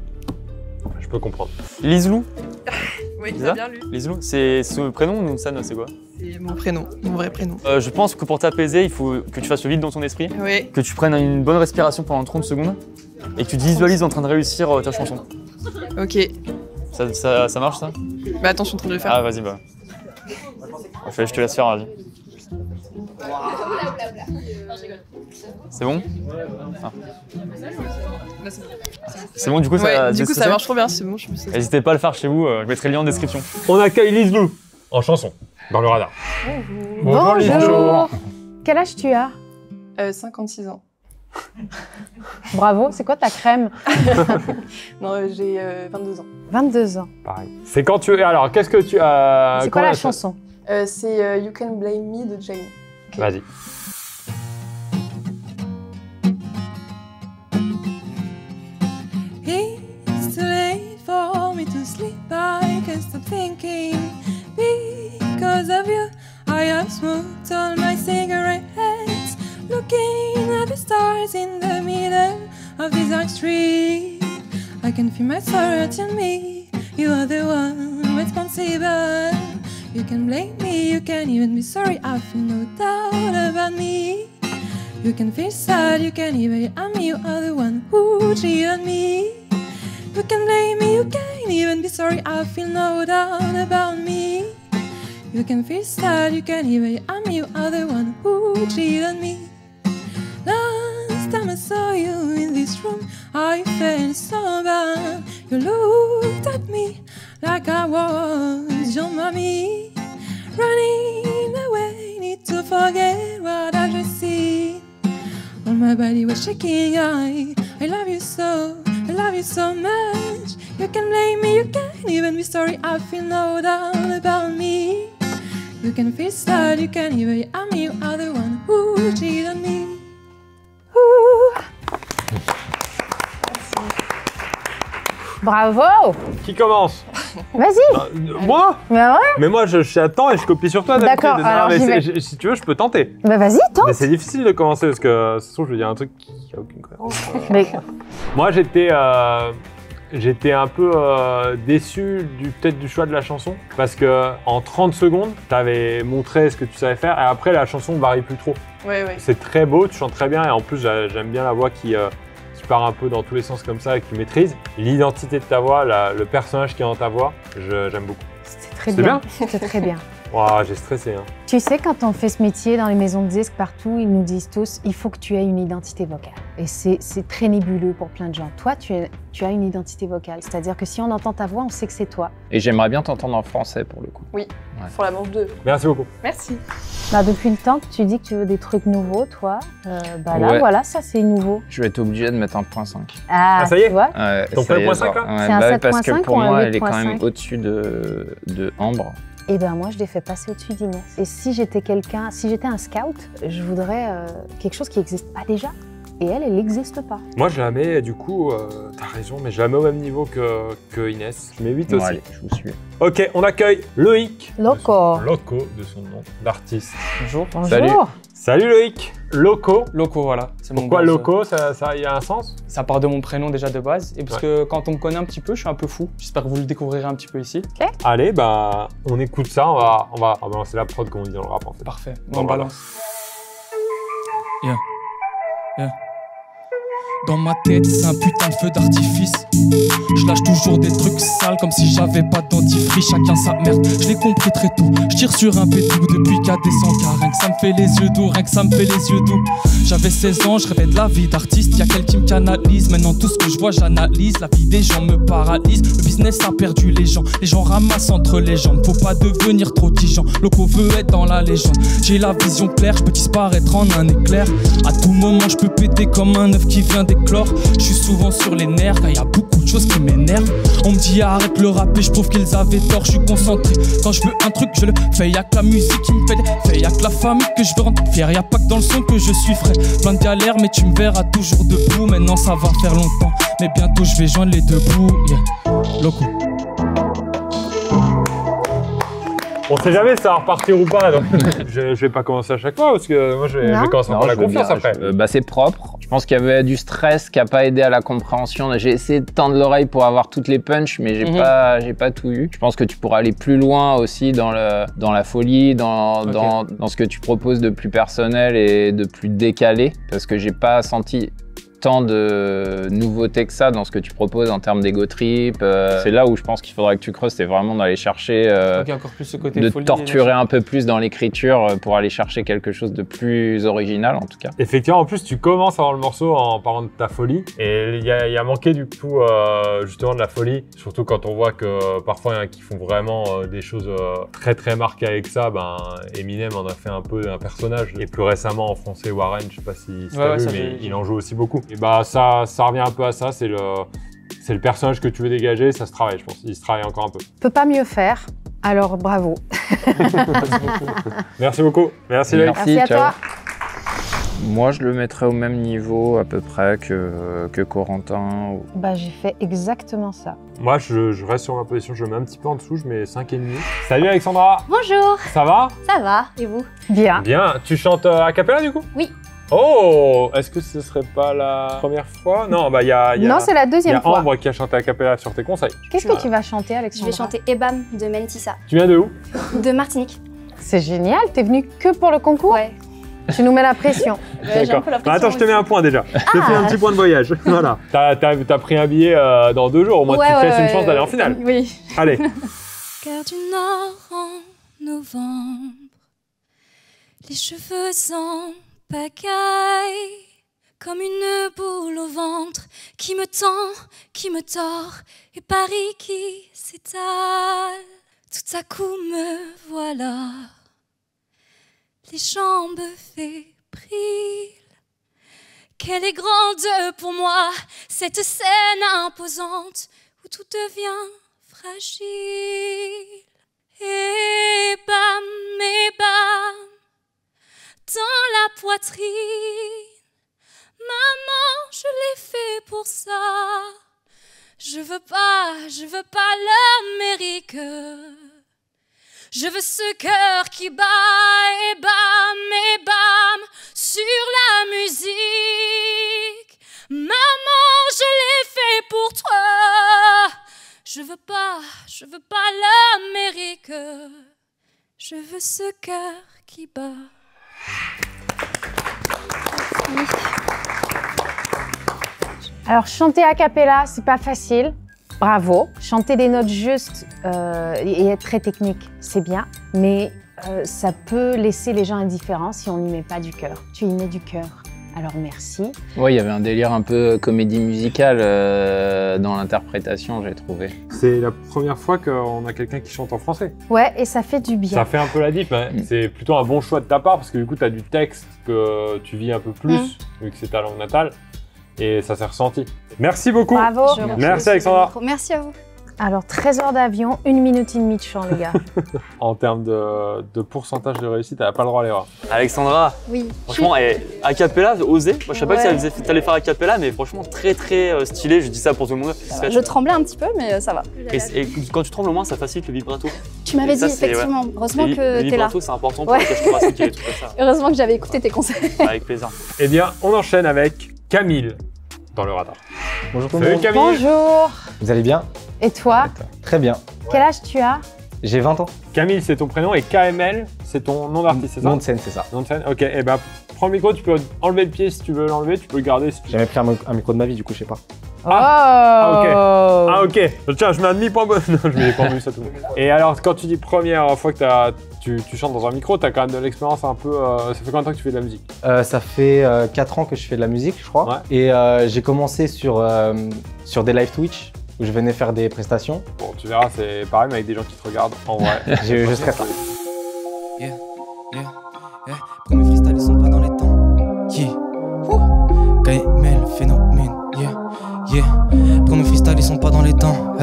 Je peux comprendre. Liselou. Oui. Oui, C'est t'as ça bien lu. Lislou, c'est ce prénom ou Nunsan, c'est quoi? C'est mon prénom, mon vrai prénom. Je pense que pour t'apaiser, il faut que tu fasses le vide dans ton esprit, Oui. que tu prennes une bonne respiration pendant 30 secondes et que tu te visualises en train de réussir ta chanson. Ok. Ça marche ça? Bah attends, je suis en train de le faire. Ah vas-y, bah. Je te laisse faire, vas-y. C'est bon? Ah. C'est bon, du coup, ouais, du coup ça marche trop bien, c'est bon. Je suis N'hésitez pas à le faire chez vous, je mettrai le lien en description. On accueille Lislou en chanson, dans le radar. Bonjour. Lislou. Quel âge tu as? 56 ans. Bravo, c'est quoi ta crème? Non, j'ai 22 ans. 22 ans. Pareil. C'est quand tu... Alors, qu'est-ce que tu as... C'est quoi la chanson? C'est You Can Blame Me de Jane. Okay. Vas-y. It's too late for me to sleep. I can't stop thinking. Because of you, I have smoked all my cigarettes, looking at the stars in the middle of this dark street. I can feel my sorrow tell me you are the one responsible. You can blame me, you can even be sorry. I feel no doubt about me. You can feel sad, you can even I'm you are the one who cheated on me. You can blame me, you can even be sorry. I feel no doubt about me. You can feel sad, you can even I'm you are the one who cheated on me. Last time I saw you in this room, I felt so bad. You looked at me like I was your mommy. Running away, need to forget what I just seen. All my body was shaking, I love you so much. You can blame me, you can even be sorry. I feel no doubt about me. You can feel sad, you can even I'm you are the one who cheated on me. Bravo! Qui commence? Vas-y! Moi? Bah ouais! Mais moi, j'attends et je copie sur toi. D'accord, alors j'y vais. Si tu veux, je peux tenter. Bah vas-y, tente! Mais c'est difficile de commencer parce que, ça se trouve, je vais dire un truc qui a aucune cohérence. Mais... Moi, j'étais un peu déçu peut-être du choix de la chanson parce que en 30 secondes, t'avais montré ce que tu savais faire et après, la chanson varie plus trop. Ouais, ouais. C'est très beau, tu chantes très bien et en plus, j'aime bien la voix qui part un peu dans tous les sens comme ça et qui maîtrise. L'identité de ta voix, le personnage qui est dans ta voix, j'aime beaucoup. C'était très bien. C'était très bien. Wow, j'ai stressé. Hein. Tu sais, quand on fait ce métier dans les maisons de disques partout, ils nous disent tous, il faut que tu aies une identité vocale. Et c'est très nébuleux pour plein de gens. Toi, tu as une identité vocale. C'est-à-dire que si on entend ta voix, on sait que c'est toi. Et j'aimerais bien t'entendre en français pour le coup. Oui, ouais. Pour la manche 2. Merci beaucoup. Merci. Bah, depuis le temps que tu dis que tu veux des trucs nouveaux, toi, bah là, ouais. Voilà, ça c'est nouveau. Je vais être obligé de mettre un .5. Ah, ça y est? Tu vois Ton point 5 là? Ouais, c'est un 7.5 parce que pour ou un moi, elle est 8.5? quand même au-dessus de Ambre. Eh ben moi, je l'ai fait passer au-dessus d'Inès. Et si j'étais un scout, je voudrais quelque chose qui n'existe pas déjà. Et elle n'existe pas. Moi, je la mets, du coup, t'as raison, mais je la mets au même niveau que Inès. Je mets 8 aussi. Allez, je vous suis. Ok, on accueille Loïc. Loco. Loco, de son nom d'artiste. Bonjour. Salut. Salut Loïc. Loco. Loco, voilà. Pourquoi Loco? Ça y a un sens? Ça part de mon prénom déjà de base. Et parce que quand on me connaît un petit peu, je suis un peu fou. J'espère que vous le découvrirez un petit peu ici. Ok. Allez, bah, on écoute ça. On va balancer la prod comme on dit dans le rap en fait. Parfait. On balance. Yeah. Yeah. Dans ma tête, c'est un putain de feu d'artifice. Je lâche toujours des trucs sales comme si j'avais pas de dentifrice. Chacun sa merde, je l'ai compris très tôt. Je tire sur un pétou depuis qu'à des 100K. Rien que ça me fait les yeux doux, rien que ça me fait les yeux doux. J'avais 16 ans, je rêvais de la vie d'artiste. Y'a quelqu'un qui me canalise. Maintenant tout ce que je vois, j'analyse. La vie des gens me paralyse. Le business a perdu les gens ramassent entre les jambes. Faut pas devenir trop tigeant. Loco veut être dans la légende. J'ai la vision claire, je peux disparaître en un éclair. À tout moment, je peux péter comme un œuf qui vient d'éclore. Je suis souvent sur les nerfs, car y a beaucoup de choses qui m'énervent. On me dit arrête le rap et je prouve qu'ils avaient tort. Je suis concentré, quand je veux un truc je le fais. Y'a que la musique qui me fait des faits. Y'a que la famille que je veux rendre fier. Y'a pas que dans le son que je suis frais. Plein de galères mais tu me verras toujours debout. Maintenant ça va faire longtemps, mais bientôt je vais joindre les deux bouts. Yeah. Loco. On sait jamais si ça va repartir ou pas, donc je vais pas commencer à chaque fois parce que moi je vais commencer par la confiance après. Bah c'est propre. pense qu'il y avait du stress qui n'a pas aidé à la compréhension. J'ai essayé de tendre l'oreille pour avoir toutes les punchs, mais j'ai pas tout eu. Je pense que tu pourras aller plus loin aussi dans la folie, dans ce que tu proposes de plus personnel et de plus décalé, parce que j'ai pas senti tant de nouveautés que ça dans ce que tu proposes en termes d'ego trip. C'est là où je pense qu'il faudrait que tu creuses, c'est vraiment d'aller chercher, encore plus ce côté de folie, torturer un peu plus dans l'écriture pour aller chercher quelque chose de plus original en tout cas. Effectivement, en plus tu commences avant le morceau en parlant de ta folie et il y a manqué du coup justement de la folie, surtout quand on voit que parfois il y en a qui font vraiment des choses très très marquées avec ça. Eminem en a fait un peu un personnage et plus récemment en français Warren, je sais pas si t'as vu, mais il en joue aussi beaucoup. Et ça revient un peu à ça, c'est le personnage que tu veux dégager, ça se travaille, je pense. Il se travaille encore un peu. Peut pas mieux faire, alors bravo. Merci beaucoup. Merci Loïc. Merci à toi. Moi, je le mettrais au même niveau à peu près que Corentin. J'ai fait exactement ça. Moi, je reste sur ma position, je le mets un petit peu en dessous, je mets 5,5. Salut Alexandra. Bonjour. Ça va? Ça va, et vous? Bien. Bien. Tu chantes a cappella du coup? Oui. Oh, est-ce que ce serait pas la première fois? Non, Non, c'est la deuxième fois. Il y a Ambre qui a chanté a cappella sur tes conseils. Qu'est-ce que tu vas chanter, Je Alexandra? vais chanter Ebam de Mentissa. Tu viens de où? De Martinique. C'est génial, t'es venue que pour le concours? Ouais. Tu nous mets la pression. J'ai un peu la pression. Attends, je te mets un point déjà. Je te fais un petit point de voyage. Voilà. T'as pris un billet dans 2 jours, au moins tu te laisses une chance d'aller en finale. Oui. Allez. Cœur du Nord en novembre, les cheveux en pagaille, comme une boule au ventre qui me tend, qui me tord, et Paris qui s'étale. Tout à coup me voilà, les jambes fébriles. Qu'elle est grande pour moi, cette scène imposante où tout devient fragile. Et bam, dans la poitrine. Maman, je l'ai fait pour ça. Je veux pas l'Amérique. Je veux ce cœur qui bat et bam, sur la musique. Maman, je l'ai fait pour toi. Je veux pas l'Amérique. Je veux ce cœur qui bat. Alors, chanter a cappella, c'est pas facile. Bravo. Chanter des notes justes et être très technique, c'est bien. Mais ça peut laisser les gens indifférents si on n'y met pas du cœur. Tu y mets du cœur. Alors, merci. Ouais, il y avait un délire un peu comédie musicale dans l'interprétation, j'ai trouvé. C'est la première fois qu'on a quelqu'un qui chante en français. Ouais, et ça fait du bien. Ça fait un peu la diff, hein. C'est plutôt un bon choix de ta part parce que du coup, tu as du texte que tu vis un peu plus, vu que c'est ta langue natale. Et ça s'est ressenti. Merci beaucoup. Bravo. Merci Alexandra. Merci à vous. Alors, Trésor d'avion, 1 minute et demie de chant, les gars. En termes de pourcentage de réussite, elle n'a pas le droit à l'erreur. Alexandra, oui. Franchement, a cappella, osé. Moi, je savais pas que t'allais faire a cappella, mais franchement, très stylé. Je dis ça pour tout le monde. Je tremblais un petit peu, mais ça va. Et quand tu trembles, au moins, ça facilite le vibrato. Tu m'avais dit, effectivement. Heureusement que t'es là. Le vibrato, c'est important pour les caches thoraciques et les trucs comme ça. Heureusement que j'avais écouté tes conseils. Avec plaisir. Eh bien, on enchaîne avec Camille dans le radar. Bonjour tout le monde. Camille. Bonjour. Vous allez bien? Et toi? Très bien. Quel âge tu as? J'ai 20 ans. Camille, c'est ton prénom et KML, c'est ton nom d'artiste, c'est ça? Nom de scène, c'est ça. Nom de scène, ok. Et bah, prends le micro, tu peux enlever le pied si tu veux l'enlever, tu peux le garder si tu veux. J'ai jamais pris un micro de ma vie, du coup, je sais pas. Ah, ok. Tiens, je mets un demi-point bonus. Non, je mets des points bonus à tout le monde. Et alors, quand tu dis première fois que tu chantes dans un micro, t'as quand même de l'expérience un peu. Ça fait combien de temps que tu fais de la musique? Ça fait 4 ans que je fais de la musique, je crois. Ouais. Et j'ai commencé sur des live Twitch où je venais faire des prestations. Bon, tu verras, c'est pareil, mais avec des gens qui te regardent en vrai. je serai ça. Pour mes freestyles, ils sont pas dans les temps. KML, phénomène. Pour mes freestyles, ils sont pas dans les temps.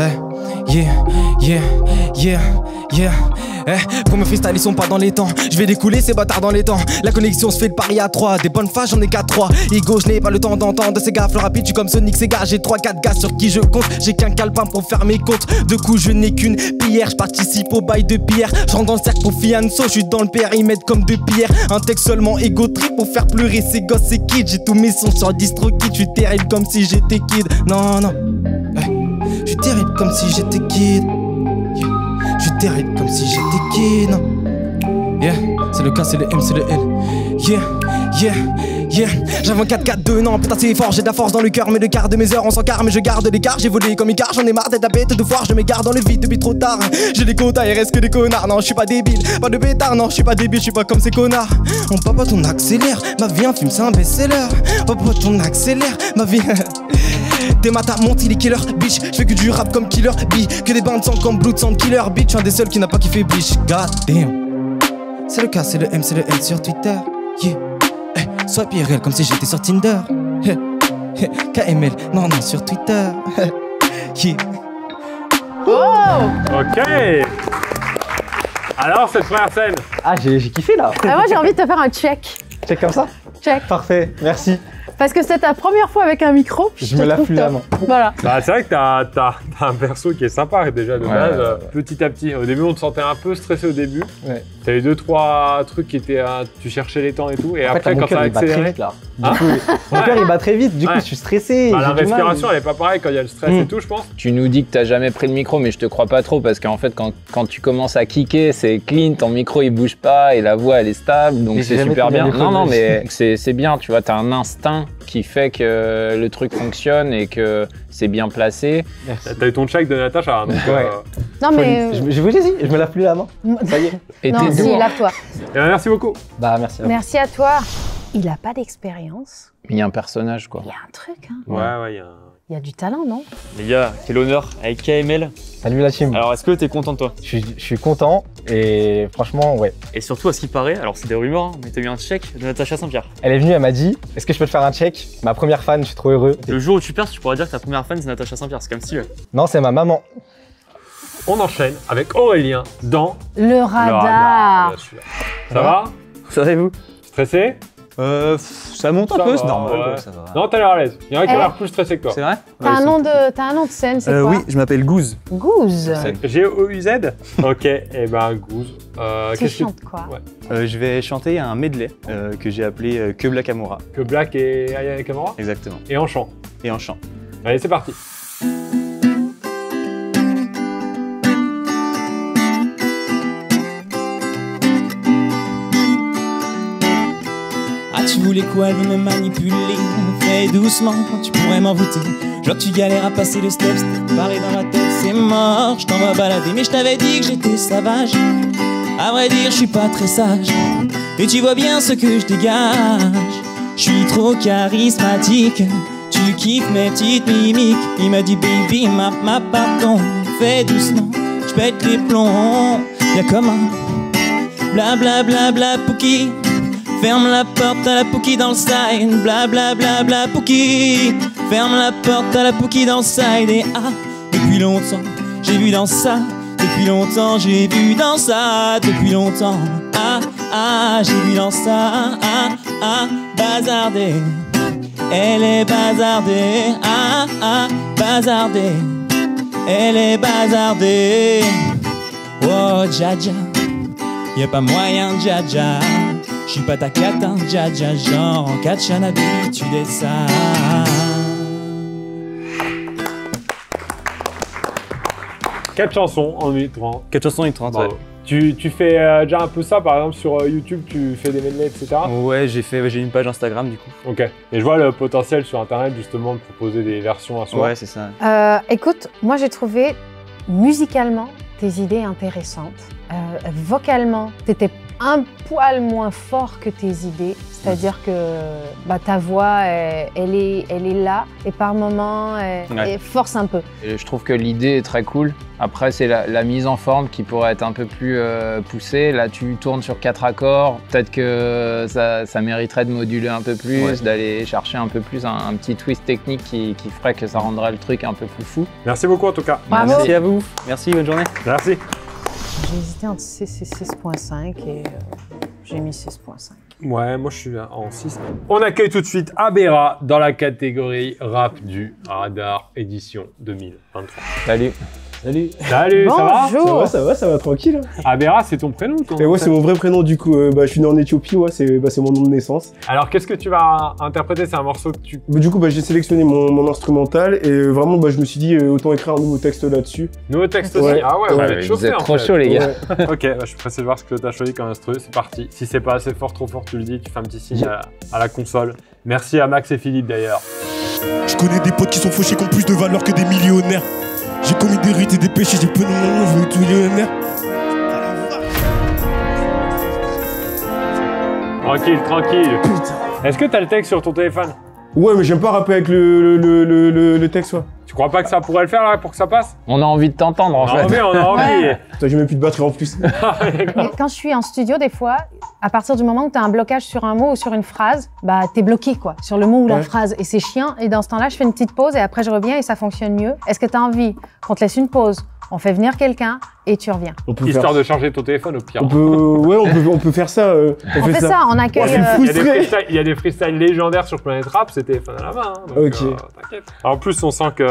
Pour me freestyle, ils sont pas dans les temps. Je vais découler ces bâtards dans les temps. La connexion se fait le pari à 3. Des bonnes phases, j'en ai 4-3. Ego, je n'ai pas le temps d'entendre ces gaffes rapides. Je suis comme Sonic, Sega. J'ai 3-4 gars sur qui je compte. J'ai qu'un calepin pour faire mes comptes. De coup, je n'ai qu'une pierre. Je participe au bail de pierre. Je rentre dans le cercle pour Fianso. Je suis dans le périmètre comme de pierre. Un texte seulement ego trip pour faire pleurer ces gosses, ces kids. J'ai tous mes sons sur DistroKid. Je suis terrible comme si j'étais kid. Non, non. Je suis terrible comme si j'étais kid. Je suis terrible comme si j'étais kid. Non. Yeah, c'est le K, c'est le M, c'est le L. Yeah. J'avais un 4-4-2, non, putain c'est fort. J'ai de la force dans le cœur, mais le quart de mes heures on s'en carre. Mais je garde l'écart, j'ai volé comme Icar. J'en ai marre d'être la bête de foire, je m'égare dans le vide depuis trop tard. J'ai des quotas et reste que des connards. Non, je suis pas débile, pas de pétard. Non, je suis pas débile, je suis pas comme ces connards. On papa ton accélère, ma vie un film c'est un best-seller. Papa ton accélère, ma vie. T'es mata, monte, il est killer, bitch. Je fais que du rap comme killer, bitch. Que des bandes de sang comme Blood Sound Killer, bitch. Un des seuls qui n'a pas kiffé, bitch. God damn. C'est le K, c'est le M, c'est le L sur Twitter. Yeah. Sois PRL comme si j'étais sur Tinder. KML, non, sur Twitter. Yeah. Oh! Ok. Alors, cette première scène. Ah, j'ai kiffé là. Moi, j'ai envie de te faire un check. Check comme ça? Check. Parfait, merci. Parce que c'est ta première fois avec un micro. Je me lave plus la main. Voilà. Bah, c'est vrai que t'as un perso qui est sympa déjà de base. Petit à petit. Au début, on te sentait un peu stressé au début. Ouais. T'avais 2-3 trucs qui étaient. Tu cherchais les temps et tout. Et en après, quand ça a accéléré. Mon cœur il bat très vite, du coup je suis stressé. Bah, la respiration elle est pas pareille quand il y a le stress et tout, je pense. Tu nous dis que t'as jamais pris le micro, mais je te crois pas trop parce qu'en fait, quand tu commences à kicker, c'est clean, ton micro il bouge pas et la voix elle est stable, donc c'est super bien. Non, mais c'est bien, tu vois, t'as un instinct qui fait que le truc fonctionne et que c'est bien placé. T'as eu ton check de Natacha. Donc, non, mais. Je vous dis, je me lave plus la main. Ça y est. Et non, si, lave-toi. Merci beaucoup. Bah, merci à vous. Merci à toi. Il a pas d'expérience. Il y a un personnage, quoi. Il y a un truc, hein. Ouais, il y a du talent, non? Les gars, quel honneur avec KML. Salut la team. Alors, est-ce que t'es content de toi? Je suis content et franchement, ouais. Et surtout, à ce qui paraît, alors c'est des rumeurs, hein, mais t'as eu un check de Natacha Saint-Pierre. Elle est venue, elle m'a dit, est-ce que je peux te faire un check? Ma première fan, je suis trop heureux. Le jour où tu perds, tu pourras dire que ta première fan, c'est Natacha Saint-Pierre, c'est comme si... Non, c'est ma maman. On enchaîne avec Aurélien dans... Le radar. Ça va? Ça va et vous? Stressé? Ça monte un peu, c'est normal. Ça va. Non, t'as l'air à l'aise. Il y en a qui ont l'air plus stressé que toi. C'est vrai? T'as un nom de scène, c'est quoi? Oui, je m'appelle Goose. Goose. G-O-U-Z? Ok, et ben Goose. Tu chantes quoi? Je vais chanter un medley que j'ai appelé Que Black Amora. Que Black et Aya Nakamura? Exactement. Et en chant? Et en chant. Allez, c'est parti. Tu voulais quoi, elle veut me manipuler? Fais doucement, tu pourrais m'envoûter. Je vois que tu galères à passer le steps, pareil dans ma tête, c'est mort. Je t'en vais balader, mais je t'avais dit que j'étais sauvage. À vrai dire, je suis pas très sage. Et tu vois bien ce que je dégage. Je suis trop charismatique. Tu kiffes mes petites mimiques. Il m'a dit baby, ma pardon. Fais doucement, je pète les plombs. Y'a comme un bla bla bla bla pouki. Ferme la porte à la Pookie dans le side, bla bla bla bla Pookie. Ferme la porte à la Pookie dans le side. Et depuis longtemps, j'ai vu dans ça. Depuis longtemps, j'ai vu dans ça. Depuis longtemps, j'ai vu dans ça. Bazardée. Elle est bazardée. Bazardée. Elle est bazardée. Oh, Dja-Dja. Y'a pas moyen, Dja-Dja. J'suis pas ta cata, Dja-Dja, genre en Katchana d'habitude et ça. Quatre chansons en 1h30. 4 chansons en 1h30, ouais. Tu fais déjà un peu ça, par exemple sur YouTube, tu fais des medleys, etc. Ouais, j'ai une page Instagram du coup. Ok. Et je vois le potentiel sur Internet justement de proposer des versions à soi. Ouais, c'est ça. Écoute, moi j'ai trouvé musicalement tes idées intéressantes. Vocalement, t'étais un poil moins fort que tes idées, c'est-à-dire que ta voix, elle est là, et par moments, elle force un peu. Et je trouve que l'idée est très cool. Après, c'est la mise en forme qui pourrait être un peu plus poussée. Là, tu tournes sur 4 accords. Peut-être que ça mériterait de moduler un peu plus, d'aller chercher un peu plus un petit twist technique qui ferait que ça rendrait le truc un peu plus fou. Merci beaucoup en tout cas. Bravo. Merci à vous. Merci, bonne journée. Merci. J'ai hésité entre 6 et 6.5 et j'ai mis 6.5. Ouais, moi je suis en 6. On accueille tout de suite Abera dans la catégorie rap du Radar édition 2023. Salut. Salut. Salut, bonjour. Ça va, tranquille. Abera, c'est ton prénom toi? Et ouais, c'est mon vrai prénom du coup. Je suis né en Éthiopie, c'est mon nom de naissance. Alors, qu'est-ce que tu vas interpréter? C'est un morceau que tu... Du coup, j'ai sélectionné mon instrumental et vraiment, je me suis dit autant écrire un nouveau texte là-dessus. Nouveau texte aussi? Ah ouais, vous êtes trop chaud les gars. Ouais. Ok, je suis pressé de voir ce que t'as choisi comme instru, c'est parti. Si c'est pas assez fort, trop fort, tu le dis, tu fais un petit signe à la console. Merci à Max et Philippe d'ailleurs. Je connais des potes qui sont fauchés qui ont plus de valeur que des millionnaires. J'ai commis des rites et des péchés, j'ai peu de mon nom, je veux tout millionnaire. Tranquille. Est-ce que t'as le texte sur ton téléphone? Ouais, mais j'aime pas rapper avec le texte, ouais. Tu crois pas que ça pourrait le faire là pour que ça passe? On a envie de t'entendre en fait. On a envie. Putain, j'ai même plus de batterie en plus. Mais quand je suis en studio, des fois, à partir du moment où tu as un blocage sur un mot ou sur une phrase, t'es bloqué quoi, sur le mot ou la phrase. Et c'est chiant. Et dans ce temps-là, je fais une petite pause et après je reviens et ça fonctionne mieux. Est-ce que tu as envie qu'on te laisse une pause? On fait venir quelqu'un et tu reviens. Histoire de charger ton téléphone au pire. On peut faire ça. On fait ça, on accueille. Il y a des freestyles légendaires sur Planète Rap, c'est téléphone à la main. Donc, t'inquiète. En plus, on sent qu'il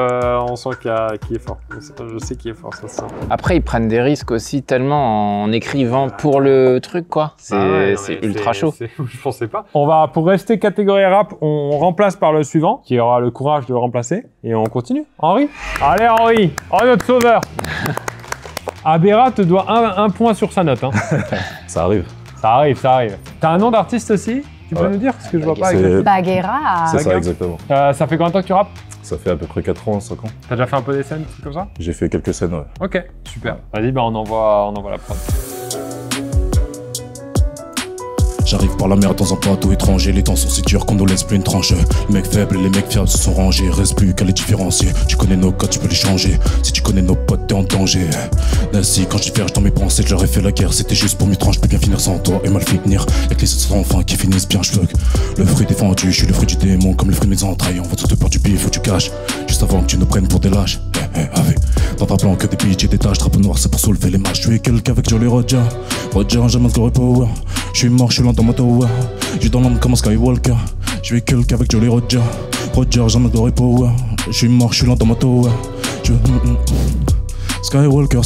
est fort. Je sais qu'il est fort, ça se sent. Après, ils prennent des risques aussi tellement en écrivant pour le truc, quoi. C'est ultra chaud. Je pensais pas. Pour rester catégorie rap, on remplace par le suivant, qui aura le courage de le remplacer. Et on continue. Henri? Allez, Henri! Oh, notre sauveur! Abera te doit un point sur sa note. Hein. Ça arrive. T'as un nom d'artiste aussi? Tu peux nous dire? Parce que je vois pas exactement. Baguera. C'est ça, exactement. Ça fait combien de temps que tu rappes? Ça fait à peu près 4 ans, 5 ans. T'as déjà fait un peu des scènes, comme ça? J'ai fait quelques scènes, ouais. Ok, super. Vas-y, on envoie la prod. J'arrive par la mer dans un bateau étranger. Les temps sont si durs qu'on nous laisse plus une tranche. Les mecs faibles et les mecs fiables se sont rangés. Reste plus qu'à les différencier. Tu connais nos codes, tu peux les changer. Si tu connais nos potes, t'es en danger. Nancy, quand je diverge dans mes pensées, je leur ai fait la guerre. C'était juste pour m'y trancher, je peux bien finir sans toi et mal finir. Y'a que les autres enfants qui finissent bien, je fuck. Le fruit défendu, je suis le fruit du démon, comme le fruit de mes entrailles. On va tous te peur du bif ou du cash. Juste avant que tu nous prennes pour des lâches. Dans ta plan que des bitches et des taches, drapeau noir, c'est pour soulever les matchs. Je suis quelqu'un avec Jolly Roger. Jamais glory power. Je suis mort, je suis lent dans ma tower. J'ai dans l'âme comme un Skywalker. Je suis quelqu'un avec Jolly Roger. Jamais glory power. Je suis mort, je suis lent dans ma tower. Skywalker,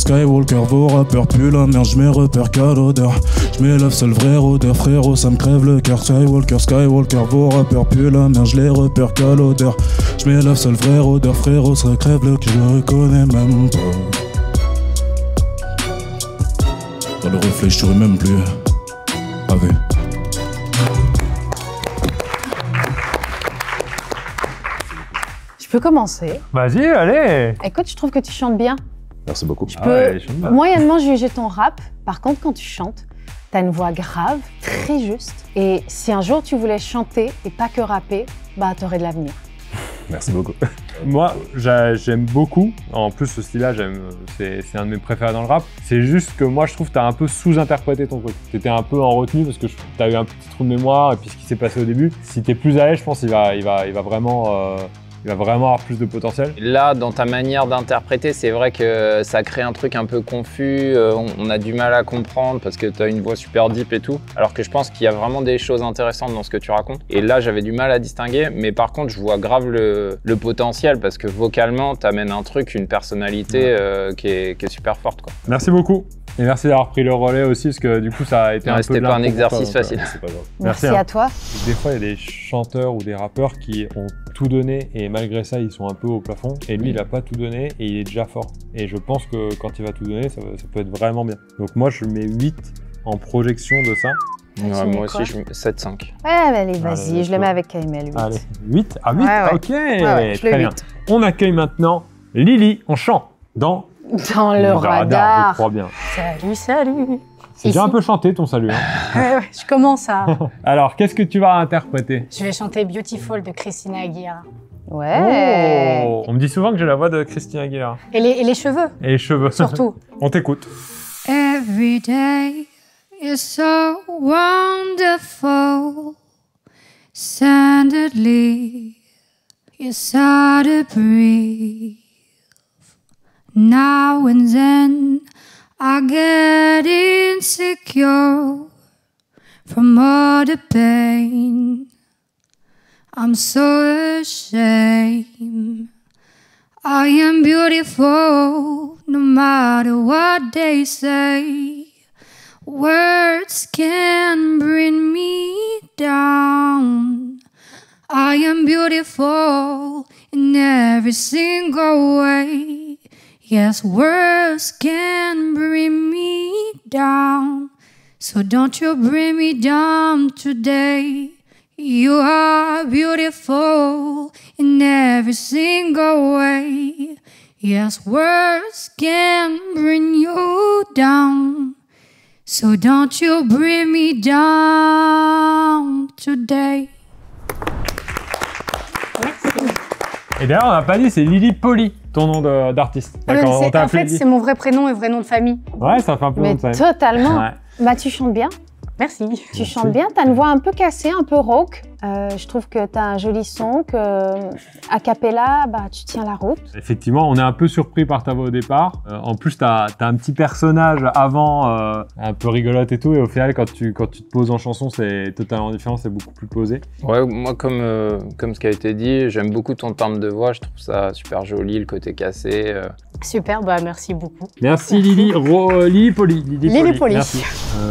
vos rappeurs puent la merde, j'mets repère qu'à l'odeur. J'mets l'œuf, seul vrai odeur, frérot, ça me crève le cœur. Skywalker, vos rappeurs puent la merde, j'les repère qu'à l'odeur. J'mets l'œuf, seul vrai odeur, frérot, ça crève le cœur, je le reconnais même pas. Dans le reflet, je même plus. Avec. Je peux commencer? Vas-y, allez. Écoute, je trouve que tu chantes bien. Merci beaucoup. Je peux moyennement juger ton rap. Par contre, quand tu chantes, t'as une voix grave, très juste. Et si un jour tu voulais chanter et pas que rapper, t'aurais de l'avenir. Merci beaucoup. Moi, j'aime beaucoup. En plus, ce style-là, c'est un de mes préférés dans le rap. C'est juste que moi, je trouve que t'as un peu sous-interprété ton truc. T'étais un peu en retenue parce que t'as eu un petit trou de mémoire et puis ce qui s'est passé au début. Si t'es plus à l'aise, je pense qu'il va vraiment... il va vraiment avoir plus de potentiel. Là, dans ta manière d'interpréter, c'est vrai que ça crée un truc un peu confus, on a du mal à comprendre parce que tu as une voix super deep et tout, alors que je pense qu'il y a vraiment des choses intéressantes dans ce que tu racontes. Et là, j'avais du mal à distinguer, mais par contre, je vois grave le potentiel parce que vocalement, tu amènes un truc, une personnalité qui est super forte, quoi. Merci beaucoup. Et merci d'avoir pris le relais aussi, parce que du coup, ça a été un peu... C'était pas un exercice facile. C'est pas grave. Merci à toi. Des fois, il y a des chanteurs ou des rappeurs qui ont tout donné et malgré ça, ils sont un peu au plafond. Et lui, il a pas tout donné et il est déjà fort. Et je pense que quand il va tout donner, ça peut être vraiment bien. Donc moi, je mets 8 en projection de ça. Ouais, moi aussi, je mets 7-5. Ouais, allez, vas-y, je le mets avec KML 8. Allez, 8 à 8 ouais. Ok, ouais, très bien. On accueille maintenant Lily en chant dans le radar. Je crois bien. Salut. C'est déjà un peu chanté ton salut. Hein. Ouais, je commence à... Alors, qu'est-ce que tu vas interpréter? Je vais chanter Beautiful de Christina Aguilera. Ouais. Oh, on me dit souvent que j'ai la voix de Christina Aguilera. Et les cheveux. Et les cheveux. Surtout. On t'écoute. Every day is so wonderful. Suddenly, you start to breathe. Now and then, I get insecure from all the pain. I'm so ashamed. I am beautiful, no matter what they say. Words can bring me down. I am beautiful in every single way. Yes, words can bring me down. So don't you bring me down today. You are beautiful in every single way. Yes, words can bring you down. So don't you bring me down today. Et d'ailleurs, on n'a pas dit, c'est Lily Polly, ton nom d'artiste. D'accord, on t'a En appelé fait, Lily. c'est mon vrai prénom et vrai nom de famille. Ouais, ça fait un peu Mais nom de famille. totalement. Ouais. Bah, tu chantes bien. Merci. Tu chantes bien, t'as une voix un peu cassée, un peu rauque. Je trouve que t'as un joli son, que a cappella, bah, tu tiens la route. Effectivement, on est un peu surpris par ta voix au départ. En plus, t'as un petit personnage avant, un peu rigolote et tout, et au final, quand tu te poses en chanson, c'est totalement différent, c'est beaucoup plus posé. Ouais, moi, comme ce qui a été dit, j'aime beaucoup ton timbre de voix, je trouve ça super joli, le côté cassé. Super, bah merci beaucoup. Merci Lily. Lily Polly. Lily Polly. Merci.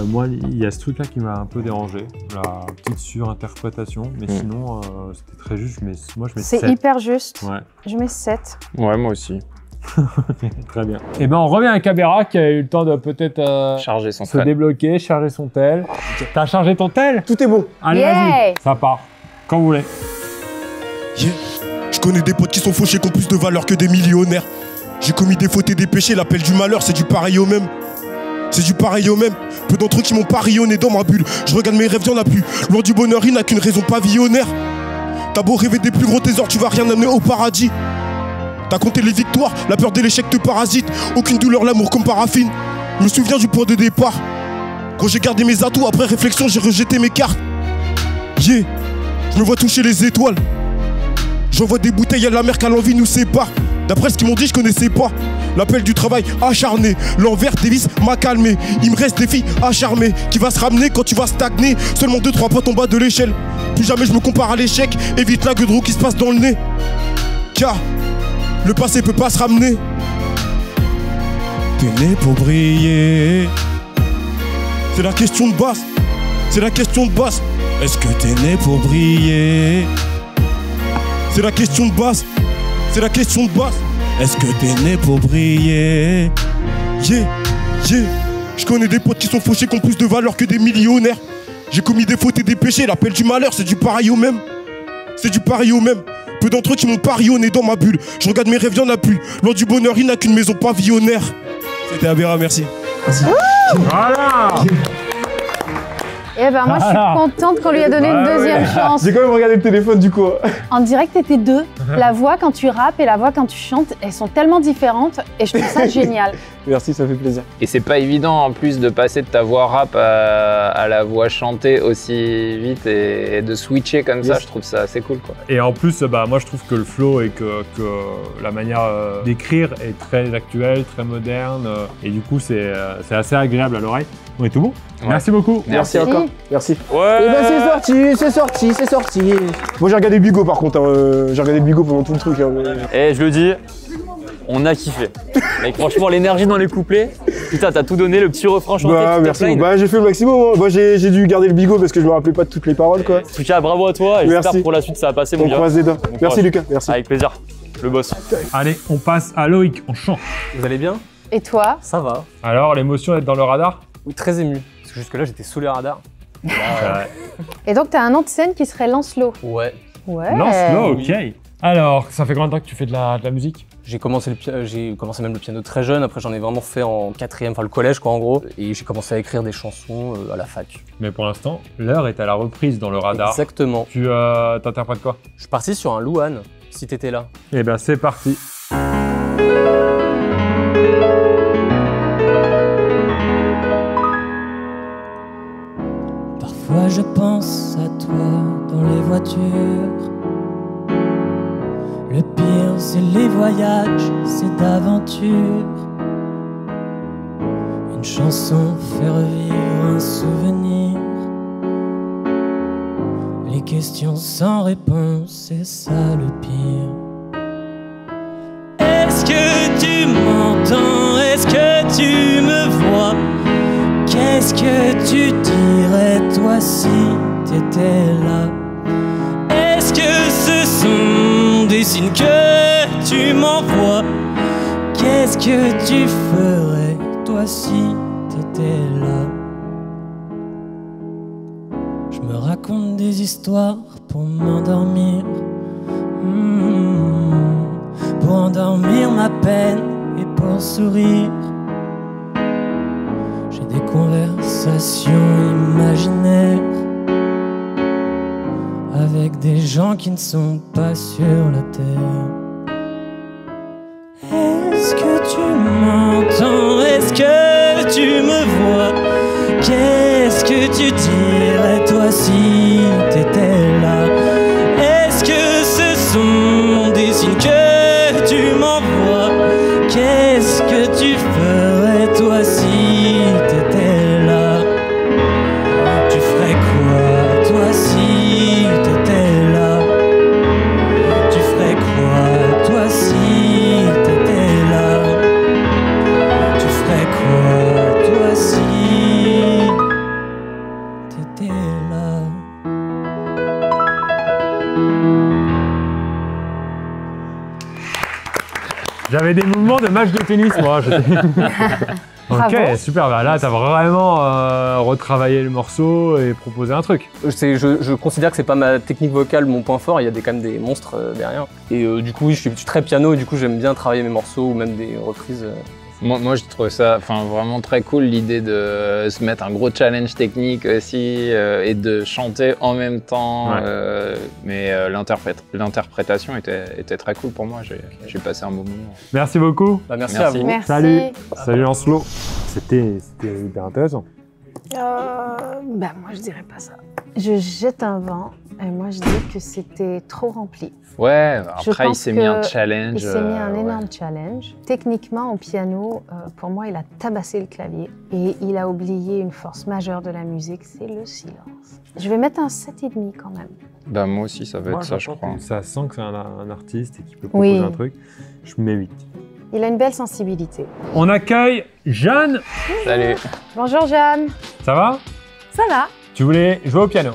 Moi, il y a ce truc-là qui m'a un peu dérangé, la petite surinterprétation, mais sinon, c'était très juste. Mais moi, je mets 7. C'est hyper juste. Ouais. Je mets 7. Ouais, moi aussi. Très bien. Et ben, on revient à Cabera qui a eu le temps de peut-être charger son se tel. débloquer, charger son tel. T'as chargé ton tel? Tout est bon. Allez, Yeah. vas-y. Ça part. Quand vous voulez. Yeah. Je connais des potes qui sont fauchés, qui ont plus de valeur que des millionnaires. J'ai commis des fautes et des péchés, l'appel du malheur, c'est du pareil au même. C'est du pareil au même. Peu d'entre eux qui m'ont pas rayonné dans ma bulle. Je regarde mes rêves, y'en a plus. Loin du bonheur, il n'a qu'une raison pavillonnaire. T'as beau rêver des plus gros trésors, tu vas rien amener au paradis. T'as compté les victoires, la peur de l'échec te parasite. Aucune douleur, l'amour comme paraffine. Je me souviens du point de départ. Quand j'ai gardé mes atouts, après réflexion, j'ai rejeté mes cartes. Yeah, je me vois toucher les étoiles. J'envoie des bouteilles à la mer car l'envie nous sépare. D'après ce qu'ils m'ont dit, je connaissais pas l'appel du travail acharné. L'envers des vices m'a calmé. Il me reste des filles à charmer. Qui va se ramener quand tu vas stagner. Seulement 2-3 potes en bas de l'échelle. Plus jamais je me compare à l'échec. Évite la gueule qui se passe dans le nez. Car le passé peut pas se ramener. T'es né pour briller. C'est la question de base. C'est la question de base. Est-ce que t'es né pour briller? C'est la question de base. C'est la question de base. Est-ce que t'es né pour briller? Yeah, yeah. Je connais des potes qui sont fauchés, qui ont plus de valeur que des millionnaires. J'ai commis des fautes et des péchés, l'appel du malheur, c'est du pareil au même. C'est du pareil au même. Peu d'entre eux qui m'ont parionné dans ma bulle. Je regarde mes rêves, y'en a plus. Loin du bonheur, il n'a qu'une maison pavillonnaire. C'était Abera, merci. Voilà. Eh ben, moi, je suis contente qu'on lui ait donné une deuxième chance. J'ai quand même regardé le téléphone du coup. En direct, t'étais deux. La voix quand tu rappes et la voix quand tu chantes, elles sont tellement différentes et je trouve ça génial. Merci, ça fait plaisir. Et c'est pas évident en plus de passer de ta voix rap à la voix chantée aussi vite et de switcher comme ça, je trouve ça assez cool quoi. Et en plus, bah, moi je trouve que le flow et que la manière d'écrire est très actuelle, très moderne et du coup c'est assez agréable à l'oreille. On est tout bon? Ouais. Merci beaucoup. Merci encore. Merci. Ouais. Et ben c'est sorti. Moi j'ai regardé Bigo par contre, hein. J'ai regardé Bigo pendant tout le truc. Hein, Et je le dis, on a kiffé. Mec, franchement, l'énergie dans les couplets, putain, t'as tout donné, le petit refrain chanté. Bah merci. Bah j'ai fait le maximum. Hein. Moi j'ai dû garder le Bigo parce que je me rappelais pas de toutes les paroles quoi. En tout cas, bravo à toi et j'espère pour la suite ça va passer mon On gars. croise les doigts. Merci Lucas, merci. Avec plaisir. Le boss. Allez, on passe à Loïc, on chante. Vous allez bien? Et toi? Ça va. Alors, l'émotion d'être dans le radar? Oui, très ému. Parce que jusque-là, j'étais sous le radar. Et donc, t'as un nom de scène qui serait Lancelot. Ouais. Ouais. Lancelot, ok. Alors, ça fait combien de temps que tu fais de la musique? J'ai commencé même le piano très jeune, après j'en ai vraiment fait en 4e, enfin le collège quoi en gros, et j'ai commencé à écrire des chansons à la fac. Mais pour l'instant, l'heure est à la reprise dans le radar. Exactement. Tu t'interprètes quoi? Je suis parti sur un Louane, si t'étais là. Eh ben c'est parti. Parfois je pense à toi dans les voitures. Le pire c'est les voyages, c'est d'aventure. Une chanson fait revivre un souvenir. Les questions sans réponse, c'est ça le pire. Est-ce que tu m'entends? Est-ce que tu me vois? Qu'est-ce que tu dirais toi si t'étais là? Est-ce que ce sont des signes que tu m'envoies? Qu'est-ce que tu ferais toi si t'étais là? Je me raconte des histoires pour m'endormir, pour endormir ma peine et pour sourire. J'ai des conversations imaginaires avec des gens qui ne sont pas sur la terre. Est-ce que tu m'entends? Est-ce que tu me vois? Qu'est-ce que tu dirais toi si t'étais là? Est-ce que ce sont des signes que tu m'envoies? Qu'est-ce que tu ferais toi si t'étais là? Tu ferais quoi toi si t'étais là? Tu ferais quoi toi si t'étais là? Tu ferais quoi toi si t'étais là? J'avais des mouvements de match de tennis, moi. Ok, super. Bah là, t'as vraiment retravaillé le morceau et proposé un truc. Je considère que c'est pas ma technique vocale mon point fort, il y a quand même des monstres derrière. Et du coup, oui, je suis très piano et du coup, j'aime bien travailler mes morceaux ou même des reprises. Moi, je trouve ça vraiment très cool, l'idée de se mettre un gros challenge technique aussi et de chanter en même temps. Ouais. Mais l'interprétation était très cool pour moi. J'ai passé un bon moment. Merci beaucoup. Bah, merci à vous. Merci. Salut. Salut Lancelot. C'était hyper intéressant. Bah moi je dirais pas ça. Je jette un vent et moi je dis que c'était trop rempli. Ouais, après il s'est mis un challenge. Il s'est mis un énorme challenge. Techniquement au piano, pour moi il a tabassé le clavier et il a oublié une force majeure de la musique, c'est le silence. Je vais mettre un 7,5 quand même. Bah moi aussi ça va être ça je crois. Ça sent que c'est un artiste et qu'il peut proposer un truc. Je mets 8. Il a une belle sensibilité. On accueille Jeanne. Salut. Bonjour Jeanne. Ça va? Ça va? Tu voulais jouer au piano?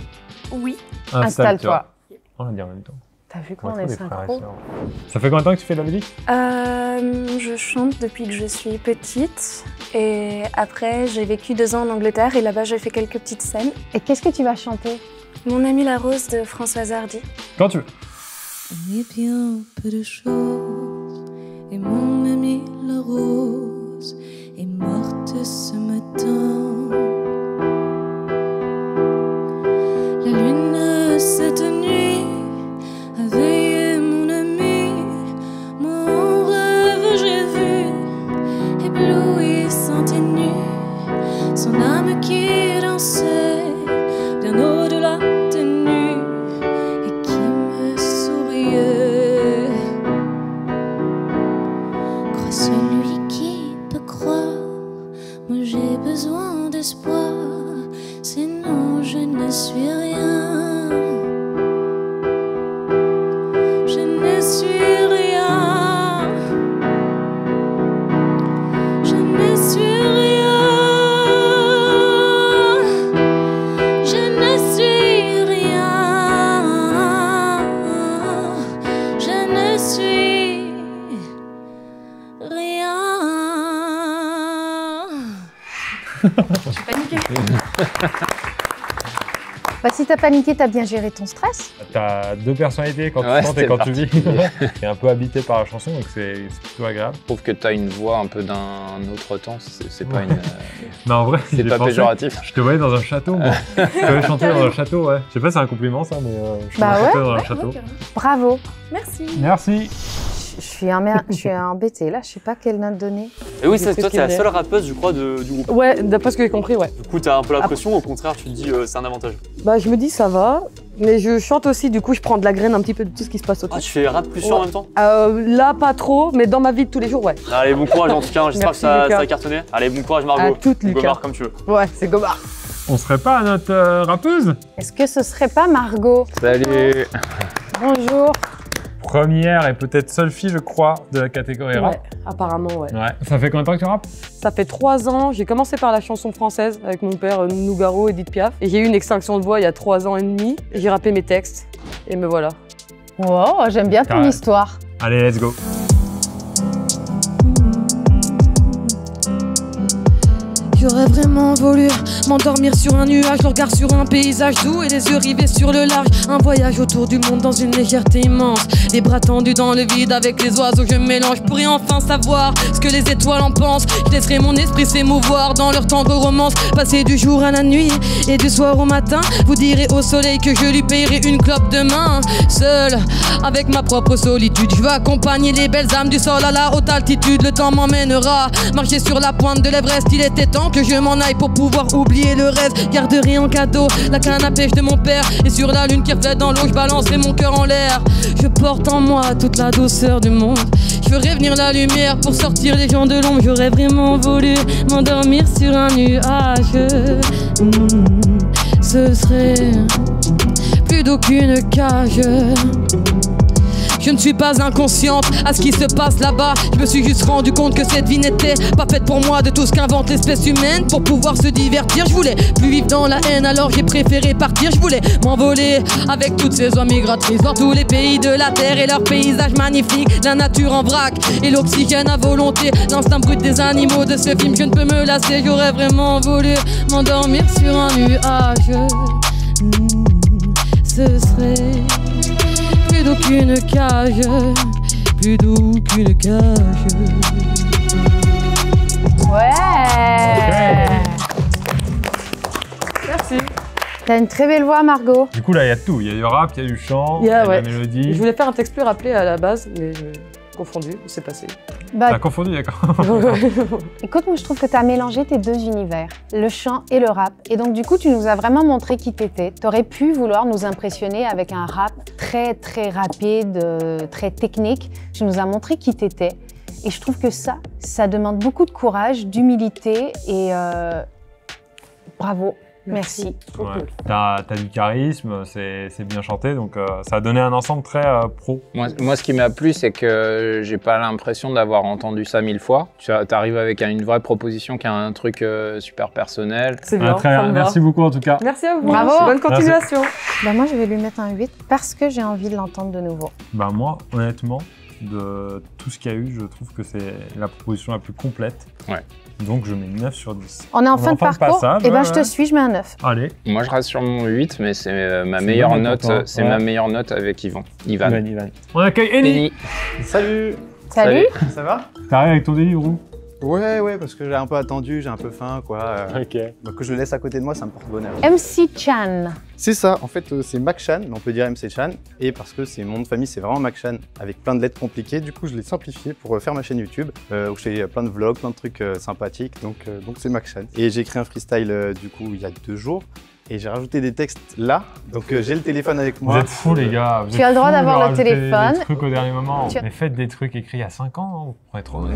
Oui. Installe-toi. On va dire en même temps. T'as vu qu'on est synchro? Ça fait combien de temps que tu fais de la musique? Je chante depuis que je suis petite et après j'ai vécu 2 ans en Angleterre et là-bas j'ai fait quelques petites scènes. Et qu'est-ce que tu vas chanter? Mon amie la rose de Françoise Hardy. Quand tu veux. On est bien peu de choses et mon amie la rose est morte ce matin. La lune cette nuit a veillé mon ami. Moi en rêve j'ai vu ébloui sans tenue son âme qui dansait bien au-delà des nues et qui me souriait. Crois celui qui peut croire, moi j'ai besoin d'espoir, sinon je ne suis rien. Je ne suis rien. Je ne suis rien. Je ne suis rien. Je ne suis rien. Je suis paniquée. Bah, si t'as paniqué, t'as bien géré ton stress. T'as deux personnalités quand Ouais, tu chantes et c'était quand tu vis. particulier. T'es un peu habité par la chanson, donc c'est plutôt agréable. Je trouve que t'as une voix un peu d'un autre temps, c'est pas une... Non, en vrai, c'est j'ai pas pensé, péjoratif. Je te voyais dans un château, moi. Je te voyais chanter dans un château, ouais. Je sais pas si c'est un compliment, ça, mais je te Bah vois chanter ouais, dans un ouais, château. Bravo. Merci. Merci. Je suis embêtée là, je sais pas quelle note donner. Et oui, toi, t'es la seule rappeuse, je crois, du groupe. Ouais, d'après ce que j'ai compris, ouais. Du coup, t'as un peu la pression, au contraire, tu te dis c'est un avantage. Bah, je me dis ça va, mais je chante aussi, du coup, je prends de la graine un petit peu de tout ce qui se passe autour. Ah, tu fais rap plus sûr en même temps? Là, pas trop, mais dans ma vie de tous les jours, ouais. Allez, bon courage en tout cas, j'espère que ça Lucas. a cartonné. Allez, bon courage Margot. À toutes, Ou Lucas. Gomard, comme tu veux. Ouais, c'est Gomard. On serait pas à notre rappeuse? Est-ce que ce serait pas Margot? Salut. Bonjour. Première et peut-être seule fille, je crois, de la catégorie rap. Ouais, apparemment, ouais. Ouais. Ça fait combien de temps que tu rappes? Ça fait 3 ans, j'ai commencé par la chanson française avec mon père Nougaro, Edith Piaf. Et j'ai eu une extinction de voix il y a 3 ans et demi. J'ai rappé mes textes et me voilà. Wow, j'aime bien ton Carré. histoire. Allez, let's go. J'aurais vraiment voulu m'endormir sur un nuage, le regard sur un paysage doux et les yeux rivés sur le large. Un voyage autour du monde dans une légèreté immense. Les bras tendus dans le vide avec les oiseaux je mélange. Je pourrais enfin savoir ce que les étoiles en pensent. Je laisserai mon esprit s'émouvoir dans leur tendre romance. Passer du jour à la nuit et du soir au matin. Vous direz au soleil que je lui paierai une clope demain. Seul, avec ma propre solitude, je veux accompagner les belles âmes du sol à la haute altitude. Le temps m'emmènera marcher sur la pointe de l'Everest. Il était temps que je m'en aille pour pouvoir oublier le reste. Garderai en cadeau la canne à pêche de mon père. Et sur la lune qui reflète dans l'eau, je balancerai mon cœur en l'air. Je porte en moi toute la douceur du monde. Je ferai venir la lumière pour sortir les gens de l'ombre. J'aurais vraiment voulu m'endormir sur un nuage. Ce serait plus d'aucune cage. Je ne suis pas inconsciente à ce qui se passe là-bas. Je me suis juste rendu compte que cette vie n'était pas faite pour moi. De tout ce qu'invente l'espèce humaine pour pouvoir se divertir. Je voulais plus vivre dans la haine, alors j'ai préféré partir. Je voulais m'envoler avec toutes ces oies migratrices, voir tous les pays de la terre et leurs paysages magnifiques. La nature en vrac et l'oxygène à volonté. L'instinct brut des animaux de ce film, je ne peux me lasser. J'aurais vraiment voulu m'endormir sur un nuage. Ce serait plus d'aucune cage, plus d'aucune cage. Ouais. Merci. T'as une très belle voix, Margot. Du coup, là, il y a tout. Il y a du rap, il y a du chant, il y a de la mélodie. Je voulais faire un texte plus rappelé à la base, mais j'ai confondu, c'est passé. T'as confondu, d'accord. Écoute, moi je trouve que tu as mélangé tes deux univers, le chant et le rap. Et donc du coup, tu nous as vraiment montré qui t'étais. Tu aurais pu vouloir nous impressionner avec un rap très très rapide, très technique. Tu nous as montré qui t'étais. Et je trouve que ça demande beaucoup de courage, d'humilité et bravo. Merci. Ouais. T'as du charisme, c'est bien chanté, donc ça a donné un ensemble très pro. Moi, ce qui m'a plu, c'est que j'ai pas l'impression d'avoir entendu ça 1000 fois. Tu arrives avec une vraie proposition qui a un truc super personnel. C'est bien, très bien. Merci beaucoup en tout cas. Merci à vous. Bravo. Bonne continuation. Bah moi, je vais lui mettre un 8 parce que j'ai envie de l'entendre de nouveau. Bah moi, honnêtement, de tout ce qu'il y a eu, je trouve que c'est la proposition la plus complète. Ouais. Donc je mets 9 sur 10. On est en fin de parcours, et ben je te suis, je mets un 9. Allez. Moi je reste sur mon 8, mais c'est ma meilleure note. C'est ma meilleure note avec Ivan. On accueille Eni. Salut. Salut. Ça va? T'arrives avec ton délire ou? Ouais, parce que j'ai un peu attendu, j'ai un peu faim, quoi. Ok. Donc que je le laisse à côté de moi, ça me porte bonheur. MC Chan. C'est ça, en fait, c'est Mac Chan, mais on peut dire MC Chan. Et parce que c'est mon nom de famille, c'est vraiment Mac Chan, avec plein de lettres compliquées. Du coup, je l'ai simplifié pour faire ma chaîne YouTube, où je fais plein de vlogs, plein de trucs sympathiques. Donc c'est Mac Chan. Et j'ai créé un freestyle, du coup, il y a 2 jours. Et j'ai rajouté des textes là, donc j'ai le téléphone avec moi. Vous êtes fous les gars. Tu as le droit d'avoir le téléphone. Des trucs au dernier moment. Mais faites des trucs écrits il y a 5 ans, hein, vous pourrez trop rire.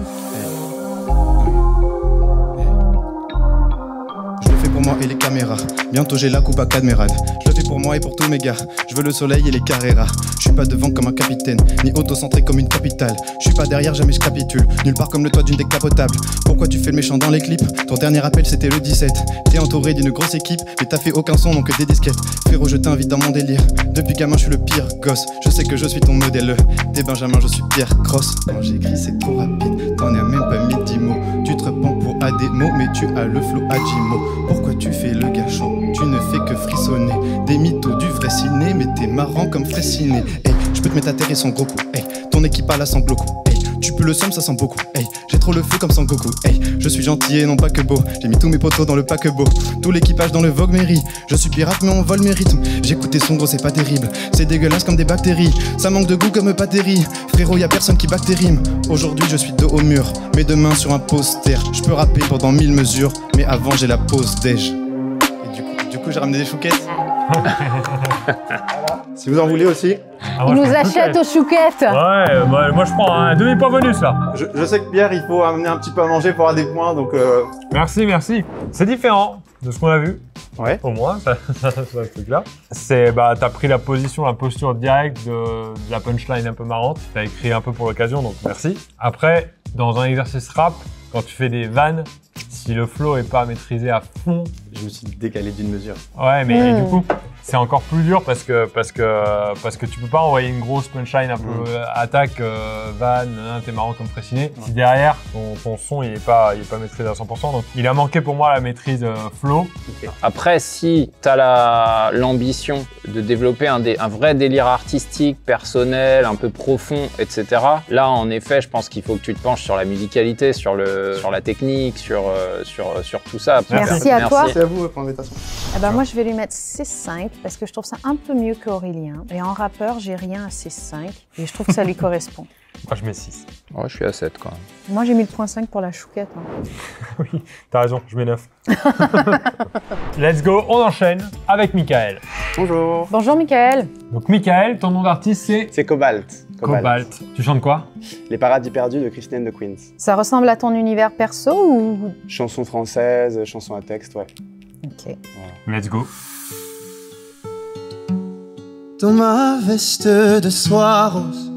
Je le fais pour moi et les caméras. Bientôt j'ai la coupe à Cadmerade. Je le fais pour moi et pour tous mes gars. Je veux le soleil et les Carrera. Je suis pas devant comme un capitaine, ni auto-centré comme une capitale. Je suis pas derrière, jamais je capitule. Nulle part comme le toit d'une décapotable. Pourquoi tu fais le méchant dans les clips? Ton dernier appel c'était le 17. T'es entouré d'une grosse équipe, mais t'as fait aucun son, donc que des disquettes. Frérot, je t'invite dans mon délire. Depuis gamin, je suis le pire gosse. Je sais que je suis ton modèle. T'es Benjamin, je suis Pierre Cross. Quand j'écris, c'est trop rapide. T'en as même pas mis 10 mots. Tu te reprends pour Ademo, mais tu as le flow Adjimo. Pourquoi tu fais le gâchon? Tu ne fais que frissonner. Des les mythos du vrai ciné, mais t'es marrant comme Fraissinet. Hey, je peux te mettre à terre et sans Goku. Hey, ton équipe a la sans Bloku. Hey, tu peux le somme, ça sent beaucoup. Hey, j'ai trop le feu comme Sangoku. Hey, je suis gentil et non pas que beau. J'ai mis tous mes potos dans le paquebot. Tout l'équipage dans le Vogue Mairie. Je suis pirate mais on vole mes rythmes. J'écoute tes sons gros, c'est pas terrible. C'est dégueulasse comme des bactéries. Ça manque de goût comme pâtérie. Frérot, y'a personne qui bactérime. Aujourd'hui je suis dos au mur. Mes deux mains sur un poster. Je peux rapper pendant 1000 mesures. Mais avant j'ai la pause déj. Et du coup j'ai ramené des chouquettes. Voilà. Si vous en voulez aussi. Il nous achète aux chouquettes. Ouais, moi je prends un demi-point bonus là. Je sais que Pierre, il faut amener un petit peu à manger pour avoir des points, donc... Merci, merci. C'est différent de ce qu'on a vu. Ouais. Au moins, ça ce truc-là. C'est, t'as pris la position, la posture directe de la punchline un peu marrante. T'as écrit un peu pour l'occasion, donc merci. Après, dans un exercice rap, quand tu fais des vannes, si le flow est pas maîtrisé à fond... Je me suis décalé d'une mesure. Ouais, mais du coup, c'est encore plus dur parce que tu peux pas envoyer une grosse punchline un peu attaque, vanne, t'es marrant comme Fraissinet. Si derrière, ton son il est pas maîtrisé à 100%, donc il a manqué pour moi la maîtrise flow. Okay. Après, si t'as l'ambition de développer un vrai délire artistique, personnel, un peu profond, etc. Là, en effet, je pense qu'il faut que tu te penches sur la musicalité, sur la technique, sur tout ça. Merci à toi. Merci à vous pour l'invitation. Eh ben moi, je vais lui mettre C5 parce que je trouve ça un peu mieux qu'Aurélien. Et en rappeur, j'ai rien à C5 et je trouve que ça lui correspond. Moi, je mets 6. Ouais, je suis à 7 quand même. Moi, j'ai mis le point 5 pour la chouquette. Hein. Oui, t'as raison, je mets 9. Let's go, on enchaîne avec Michael. Bonjour. Bonjour, Michael. Donc, Michael, ton nom d'artiste, c'est... C'est Cobalt. Cobalt. Tu chantes quoi? Les Paradis Perdus de Christine de Queens. Ça ressemble à ton univers perso ou... Chanson française, chanson à texte, ouais. Ok. Voilà. Let's go. Dans ma veste de soie rose,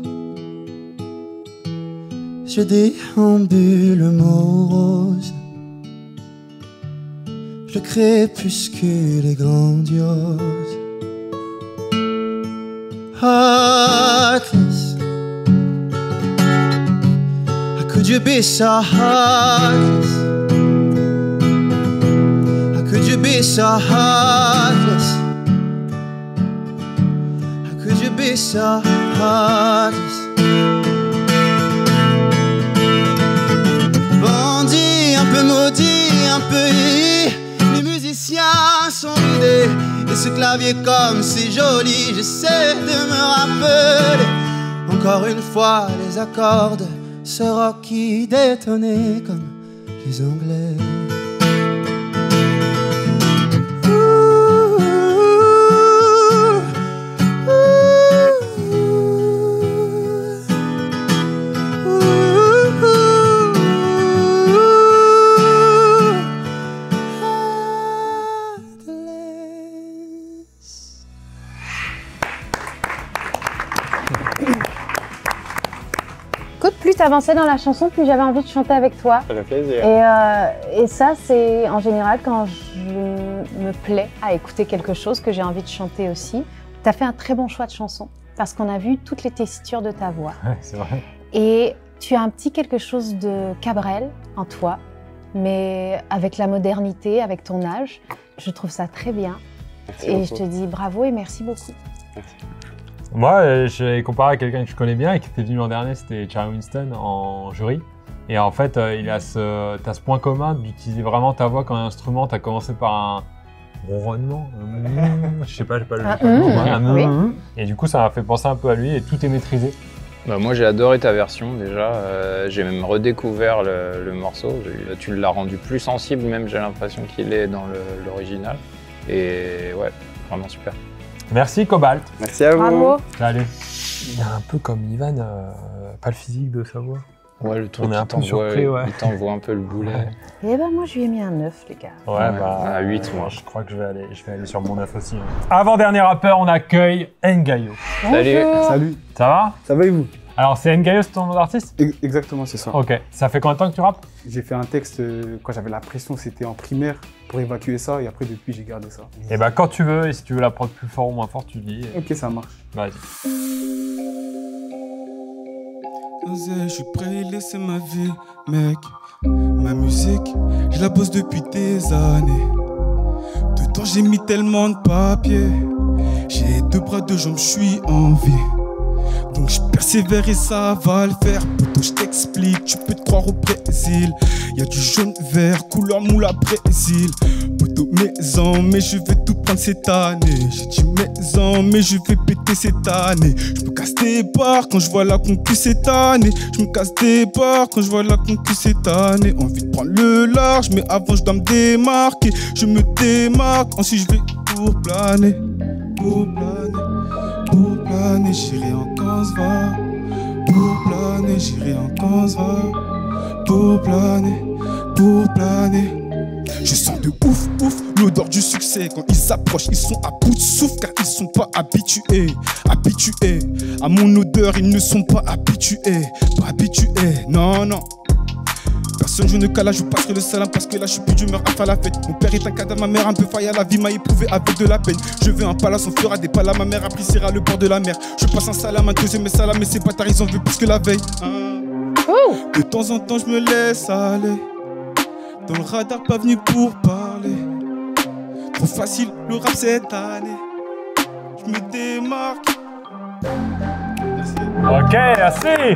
je déambule morose. Le crépuscule est grandiose. Heartless, how could you be so heartless? How could you be so heartless? How could you be so heartless? Bandit, un peu maudit, un peu haï, les musiciens sont vidés. Et ce clavier comme c'est joli, j'essaie de me rappeler encore une fois les accords de ce rock qui détonnait comme les Anglais. Plus t'avançais dans la chanson, plus j'avais envie de chanter avec toi. Ça fait plaisir. Et ça, c'est en général quand je me plais à écouter quelque chose que j'ai envie de chanter aussi. T'as fait un très bon choix de chanson parce qu'on a vu toutes les tessitures de ta voix. Ouais, c'est vrai. Et tu as un petit quelque chose de Cabrel en toi, mais avec la modernité, avec ton âge. Je trouve ça très bien. Merci et beaucoup. je te dis bravo et merci beaucoup. Merci. Moi, j'ai comparé à quelqu'un que je connais bien et qui était venu l'an dernier, c'était Charlie Winston en jury. Et en fait, t'as ce point commun d'utiliser vraiment ta voix comme un instrument. T'as commencé par un ronronnement, je sais pas, j'ai pas le oui. Et du coup, ça m'a fait penser un peu à lui et tout est maîtrisé. Bah, moi, j'ai adoré ta version déjà. J'ai même redécouvert le morceau. Tu l'as rendu plus sensible, même j'ai l'impression qu'il est dans l'original. Et ouais, vraiment super. Merci Cobalt. Merci à vous. Bravo. Allez. Il est un peu comme Ivan, pas le physique de sa voix. Ouais, le truc, on est un peu surpris, ouais. Il t'envoie un peu le boulet. Et ben moi, je lui ai mis un 9, les gars. Ouais, à 8, moi. Je crois que je vais aller sur mon 9 aussi. Avant-dernier rappeur, on accueille Ngayo. Salut. Salut. Ça va? Ça va et vous? Alors, c'est Ngayo, c'est ton nom d'artiste? Exactement, c'est ça. Ok. Ça fait combien de temps que tu rappes? J'ai fait un texte quand j'avais la pression, c'était en primaire, pour évacuer ça, et après, depuis, j'ai gardé ça. Et bah, quand tu veux, et si tu veux la prod plus fort ou moins fort, tu dis. Ok, ça marche. Vas-y. Je suis prêt à laisser ma vie, mec. Ma musique, je la bosse depuis des années. Dedans, j'ai mis tellement de papier. J'ai 2 bras, 2 jambes, je suis en vie. Donc je persévère et ça va le faire. Poto, je t'explique, tu peux te croire au Brésil. Y'a du jaune vert, couleur moule à Brésil. Poto, maison, mais je vais tout prendre cette année. J'ai dit maison, mais je vais péter cette année. Je me casse des barres quand je vois la concu cette année. Je me casse des barres quand je vois la concu cette année. Envie de prendre le large, mais avant je dois me démarquer. Je me démarque, ensuite je vais pour planer. Pour planer, j'irai en Kansva. Pour planer, j'irai en Kansva. Pour planer, pour planer. Je sens de ouf, l'odeur du succès. Quand ils s'approchent, ils sont à bout de souffle car ils sont pas habitués. Habitués à mon odeur, ils ne sont pas habitués. Pas habitués, non, non. Personne je ne cala, je passerai le salam parce que là je suis plus d'humeur à faire la fête. Mon père est un cadavre, ma mère un peu faille à la vie m'a éprouvé avec de la peine. Je veux un palace, on fera des palas, ma mère appréciera le bord de la mer. Je passe un salam, un deuxième salam, mais ces bâtards ils en veulent plus que la veille. De temps en temps je me laisse aller. Dans le radar pas venu pour parler. Trop facile le rap cette année. Je me démarque. Merci. Ok, merci.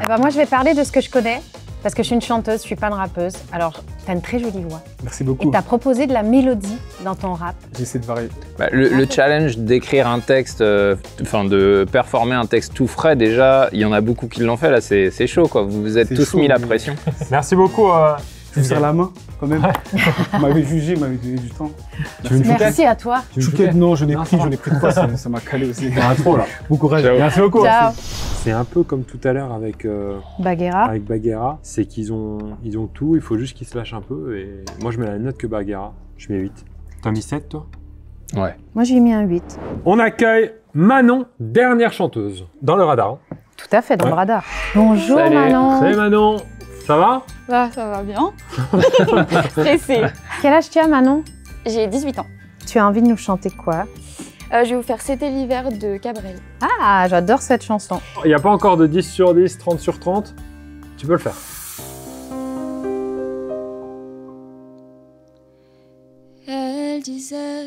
Eh ben moi, je vais parler de ce que je connais, parce que je suis une chanteuse, je suis pas une rappeuse. Alors, tu as une très jolie voix. Merci beaucoup. Et tu as proposé de la mélodie dans ton rap. J'essaie de varier. Bah, le challenge d'écrire un texte, enfin de performer un texte tout frais, déjà, il y en a beaucoup qui l'ont fait, là, c'est chaud, quoi. Vous vous êtes tous chaud, mis la mais- pression. Merci beaucoup. Je vous serre la main, quand même. Vous m'avez jugé, vous m'avez donné du temps. Merci à toi. Chouquette, non, je n'ai pris de quoi, ça m'a calé aussi. trop là. Bon courage. Merci beaucoup. Ciao. C'est un peu comme tout à l'heure avec Baguera. avec Baguera, c'est qu'ils ont tout, il faut juste qu'ils se lâchent un peu et moi je mets la même note que Baguera, je mets 8. T'as mis 7 toi? Ouais. Moi, j'ai mis un 8. On accueille Manon, dernière chanteuse, dans le radar. Tout à fait, dans le radar. Bonjour Salut. Manon. Salut Manon, ça va? Ça va bien. Stressée. Quel âge tu as Manon? J'ai 18 ans. Tu as envie de nous chanter quoi? Je vais vous faire C'était l'hiver de Cabrel. Ah, j'adore cette chanson. Il n'y a pas encore de 10 sur 10, 30 sur 30, tu peux le faire. Elle disait,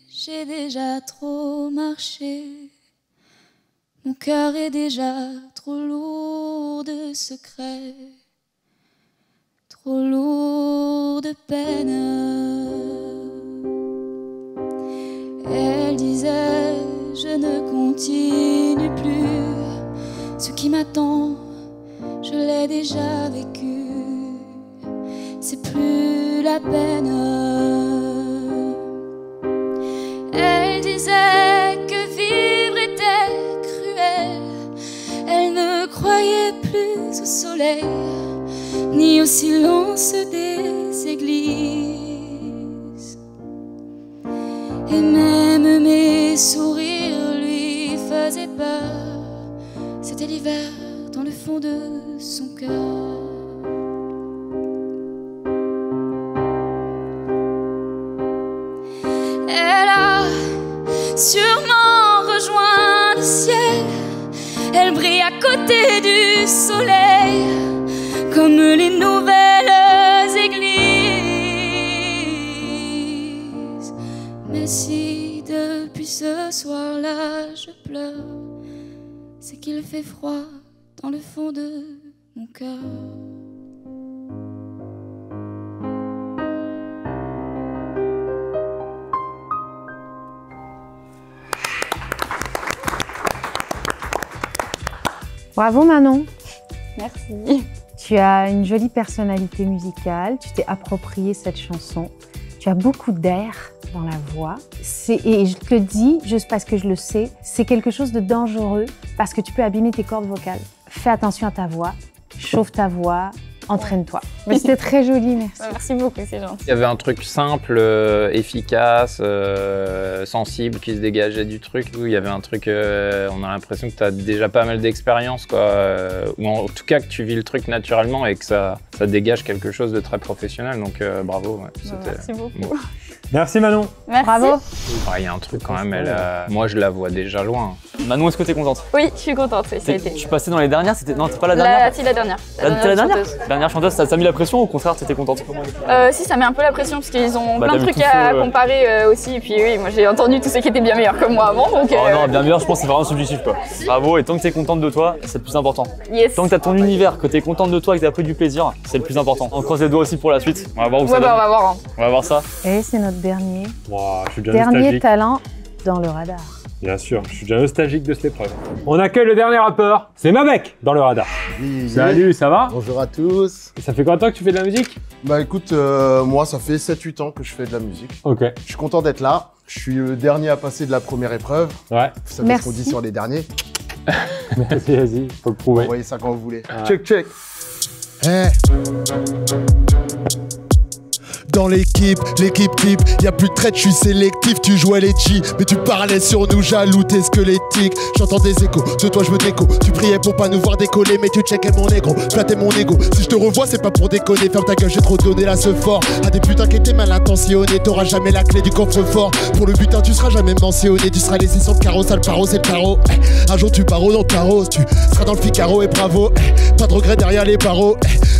j'ai déjà trop marché. Mon cœur est déjà trop lourd de secrets, trop lourd de peine. Elle disait, je ne continue plus. Ce qui m'attend, je l'ai déjà vécu. C'est plus la peine. Elle disait que vivre était cruel. Elle ne croyait plus au soleil, ni au silence des églises. Et même mes sourires lui faisaient peur. C'était l'hiver dans le fond de son cœur. Elle a sûrement rejoint le ciel. Elle brille à côté du soleil, comme les nouvelles églises. Mais si depuis ce soir-là je pleure, c'est qu'il fait froid dans le fond de mon cœur. Bravo Manon. Merci. Tu as une jolie personnalité musicale, tu t'es approprié cette chanson. Tu as beaucoup d'air dans la voix. Et je te le dis, juste parce que je le sais, c'est quelque chose de dangereux parce que tu peux abîmer tes cordes vocales. Fais attention à ta voix, chauffe ta voix, entraîne-toi. Mais c'était très joli, merci. Merci beaucoup, c'est gentil. Il y avait un truc simple, efficace, sensible qui se dégageait du truc. Il y avait un truc, on a l'impression que tu as déjà pas mal d'expérience, quoi. Ou en tout cas que tu vis le truc naturellement et que ça dégage quelque chose de très professionnel. Donc bravo. Ouais, Merci beaucoup. Bon. Merci Manon. Merci. Bravo. Il y a un truc quand même, moi je la vois déjà loin. Manon, est-ce que t'es contente? Oui, je suis contente, ça a été. Je suis passé dans les dernières, c'était. Non, c'était pas la dernière? Si, la dernière. T'es la dernière? chanteuse. Dernière chanteuse, ça t'a mis la pression ou au contraire, t'étais contente? Si, ça met un peu la pression parce qu'ils ont Bah, plein de t'as vu trucs tous à ceux, ouais. comparer aussi. Et puis oui, moi j'ai entendu tous ceux qui étaient bien meilleurs que moi avant. Donc, Oh non, bien meilleur, je pense que c'est vraiment subjectif quoi. Bravo, et tant que t'es contente de toi, c'est le plus important. Yes. Tant que t'as ton univers, que t'es contente de toi et que t'as pris du plaisir, c'est le plus important. On croise les doigts aussi pour la suite. On va voir où ça Ouais, donne. bah, on va voir. Hein. On va voir ça. Et c'est notre dernier. Wow, je suis déjà Dernier nostalgique. talent dans le radar. Bien sûr, je suis déjà nostalgique de cette épreuve. On accueille le dernier rappeur, c'est Mabek dans le radar. Salut, ça va? Bonjour à tous. Ça fait combien de temps que tu fais de la musique? Bah écoute, moi ça fait 7-8 ans que je fais de la musique. Ok. Je suis content d'être là. Je suis le dernier à passer de la première épreuve. Ouais. Vous savez ce qu'on dit sur les derniers. Merci, vas-y, faut le prouver. Envoyez ça quand vous voulez. Ouais. Check, check. Dans l'équipe type, y'a plus de traite, je suis sélectif, tu jouais les G, mais tu parlais sur nous, jaloux, t'es squelettique. J'entends des échos, de toi je me déco. Tu priais pour pas nous voir décoller, mais tu checkais mon négro, flattais mon ego. Si je te revois, c'est pas pour déconner, ferme ta gueule, j'ai trop donné là ce fort. À des putains qui étaient mal intentionnés, t'auras jamais la clé du coffre-fort. Pour le butin, tu seras jamais mentionné, tu seras laissé sur le carreau, sale paro, c'est le tarot. Un jour tu paro dans ta rose, tu seras dans le Figaro et bravo. Pas de regret derrière les barreaux.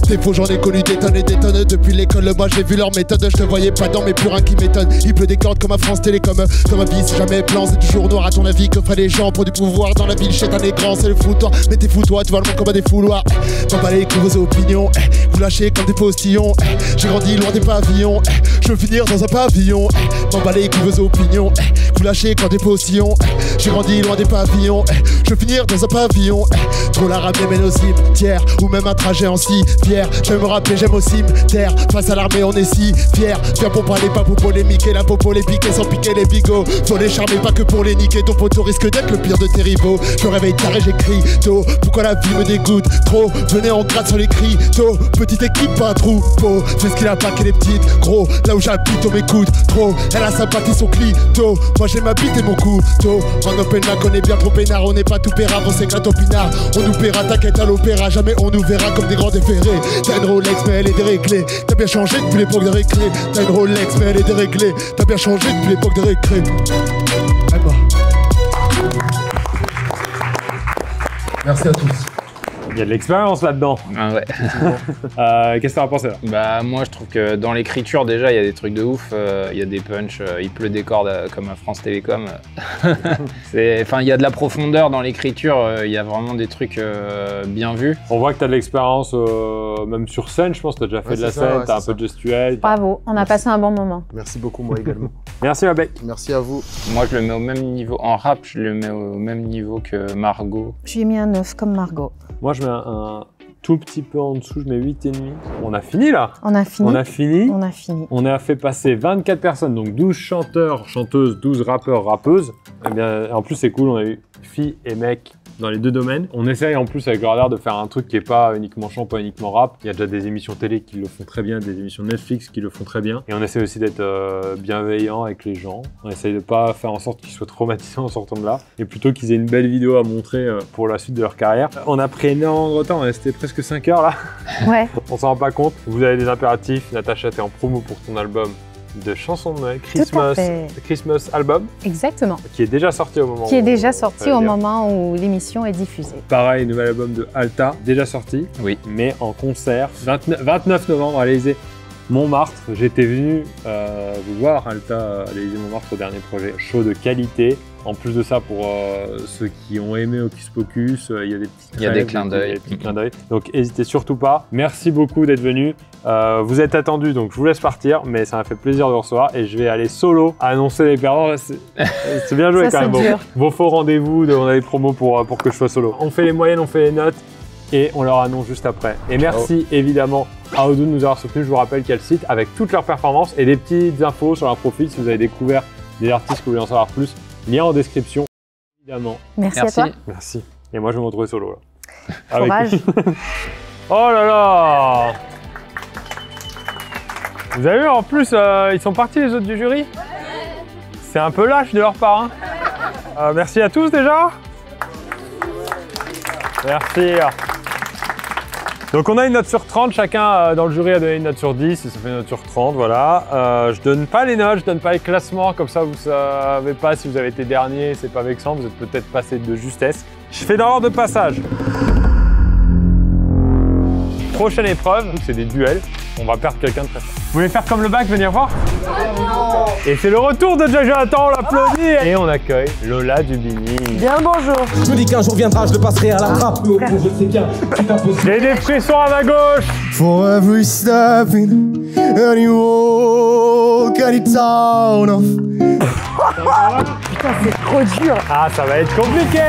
Des faux, j'en ai connu des tonnes et des tonnes. Depuis l'école, moi j'ai vu leur méthode. Je te voyais pas dans mes purins qui m'étonnent. Il pleut des cordes comme à France Télécom. Dans ma vie, c'est jamais blanc, c'est toujours noir. À ton avis, que feraient les gens pour du pouvoir dans la ville? Chez un écran, c'est le foutoir. Mais t'es fou, toi, tu vois le monde comme à des fouloirs. M'en bats les coups, vos opinions. Vous lâchez comme des postillons. J'ai grandi loin des pavillons. Je veux finir dans un pavillon. M'en bats les coups, vos opinions. Vous lâchez comme des postillons. J'ai grandi loin des pavillons. Je veux finir dans un pavillon. Trop la rame mène au cimetière. Ou même un trajet en civière. J'aime me rappeler, j'aime au cimetière. Face à l'armée, on est si fiers. Viens pour parler, pas pour polémiquer. La popo les piquer sans piquer les bigots. Faut les charmer, pas que pour les niquer. Ton poteau risque d'être le pire de tes rivaux. Je me réveille tard et j'écris tôt. Pourquoi la vie me dégoûte trop? Venez en gratte sur les cris tôt. Petite équipe, pas un troupeau. Fais ce qu'il a pas qu'elle est petite. Gros, là où j'habite, on m'écoute trop. Elle a sympathie son clito. Moi j'ai ma bite et mon couteau. En open mic, on est bien trop peinard. On n'est pas tout pérave, on s'éclate au pinard. On nous paiera, t'inquiète à l'opéra. Jamais on nous verra comme des grands déférés. T'as une Rolex, mais elle est déréglée. T'as bien changé depuis l'époque de récré. T'as une Rolex, mais elle est déréglée. T'as bien changé depuis l'époque de récré. Merci à tous. Il y a de l'expérience là-dedans. Ah ouais. Qu'est-ce que t'en as pensé là? Bah moi je trouve que dans l'écriture déjà il y a des trucs de ouf, il y a des punchs, il pleut des cordes comme à France Télécom. Enfin il y a de la profondeur dans l'écriture, il y a vraiment des trucs bien vus. On voit que t'as de l'expérience même sur scène, je pense que t'as déjà fait de la scène, t'as un peu de gestuelle. Bravo, on a passé un bon moment. Merci beaucoup, moi également. Merci Mabek. Merci à vous. Moi je le mets au même niveau, en rap je le mets au même niveau que Margot. Je lui ai mis un 9 comme Margot. Moi je mets un tout petit peu en dessous, je mets 8,5. On a fini là? On a fini. On a fini. On a fini. On a fait passer 24 personnes, donc 12 chanteurs, chanteuses, 12 rappeurs, rappeuses. Eh bien, en plus c'est cool, on a eu filles et mecs dans les deux domaines. On essaye en plus avec le radar de faire un truc qui est pas uniquement chant, pas uniquement rap. Il y a déjà des émissions télé qui le font très bien, des émissions Netflix qui le font très bien. Et on essaie aussi d'être bienveillant avec les gens. On essaye de pas faire en sorte qu'ils soient traumatisés en sortant de là, et plutôt qu'ils aient une belle vidéo à montrer pour la suite de leur carrière. On a pris énormément de retard, on est resté presque 5 heures là. Ouais. On s'en rend pas compte. Vous avez des impératifs. Natacha, t'es en promo pour ton album de chansons de Noël, Christmas Album. Exactement. Qui est déjà sorti au moment Qui est déjà sorti au moment où l'émission est diffusée. Pareil, nouvel album de Alta, déjà sorti. Oui. Mais en concert, 29 novembre à l'Élysée Montmartre. J'étais venu vous voir, Alta, à l'Élysée Montmartre, au dernier projet. Show de qualité. En plus de ça, pour ceux qui ont aimé Hocus Pocus, il y a des petits il y a des clins d'œil. Donc n'hésitez surtout pas. Merci beaucoup d'être venu. Vous êtes attendus, donc je vous laisse partir, mais ça m'a fait plaisir de vous recevoir et je vais aller solo annoncer les perdants. C'est bien joué ça, quand même. Vos faux rendez-vous, on a des promos pour que je sois solo. On fait les moyennes, on fait les notes et on leur annonce juste après. Et merci évidemment à Odoo de nous avoir soutenus. Je vous rappelle qu'il y a le site avec toutes leurs performances et des petites infos sur leur profil si vous avez découvert des artistes que vous voulez en savoir plus. Lien en description, évidemment. Merci à toi. Merci. Et moi, je vais me retrouver solo là. Courage. Oh là là! Vous avez vu, en plus, ils sont partis les autres du jury? C'est un peu lâche de leur part. Hein. Merci à tous déjà. Merci. Donc on a une note sur 30, chacun dans le jury a donné une note sur 10 et ça fait une note sur 30, voilà. Je donne pas les notes, je donne pas les classements, comme ça vous savez pas si vous avez été dernier, c'est pas vexant, vous êtes peut-être passé de justesse. Je fais dans l'ordre de passage. Prochaine épreuve, c'est des duels. On va perdre quelqu'un de très fort. Vous voulez faire comme le bac, venir voir? Et c'est le retour de Jaja, attends, on l'applaudit. Et on accueille Lola Dubini. Bien bonjour. Je me dis qu'un jour viendra, je le passerai à la trappe. Je sais bien, J'ai des frissons à ma gauche. For every stepping, and you walk any town of. Putain, c'est trop dur. Ah, ça va être compliqué.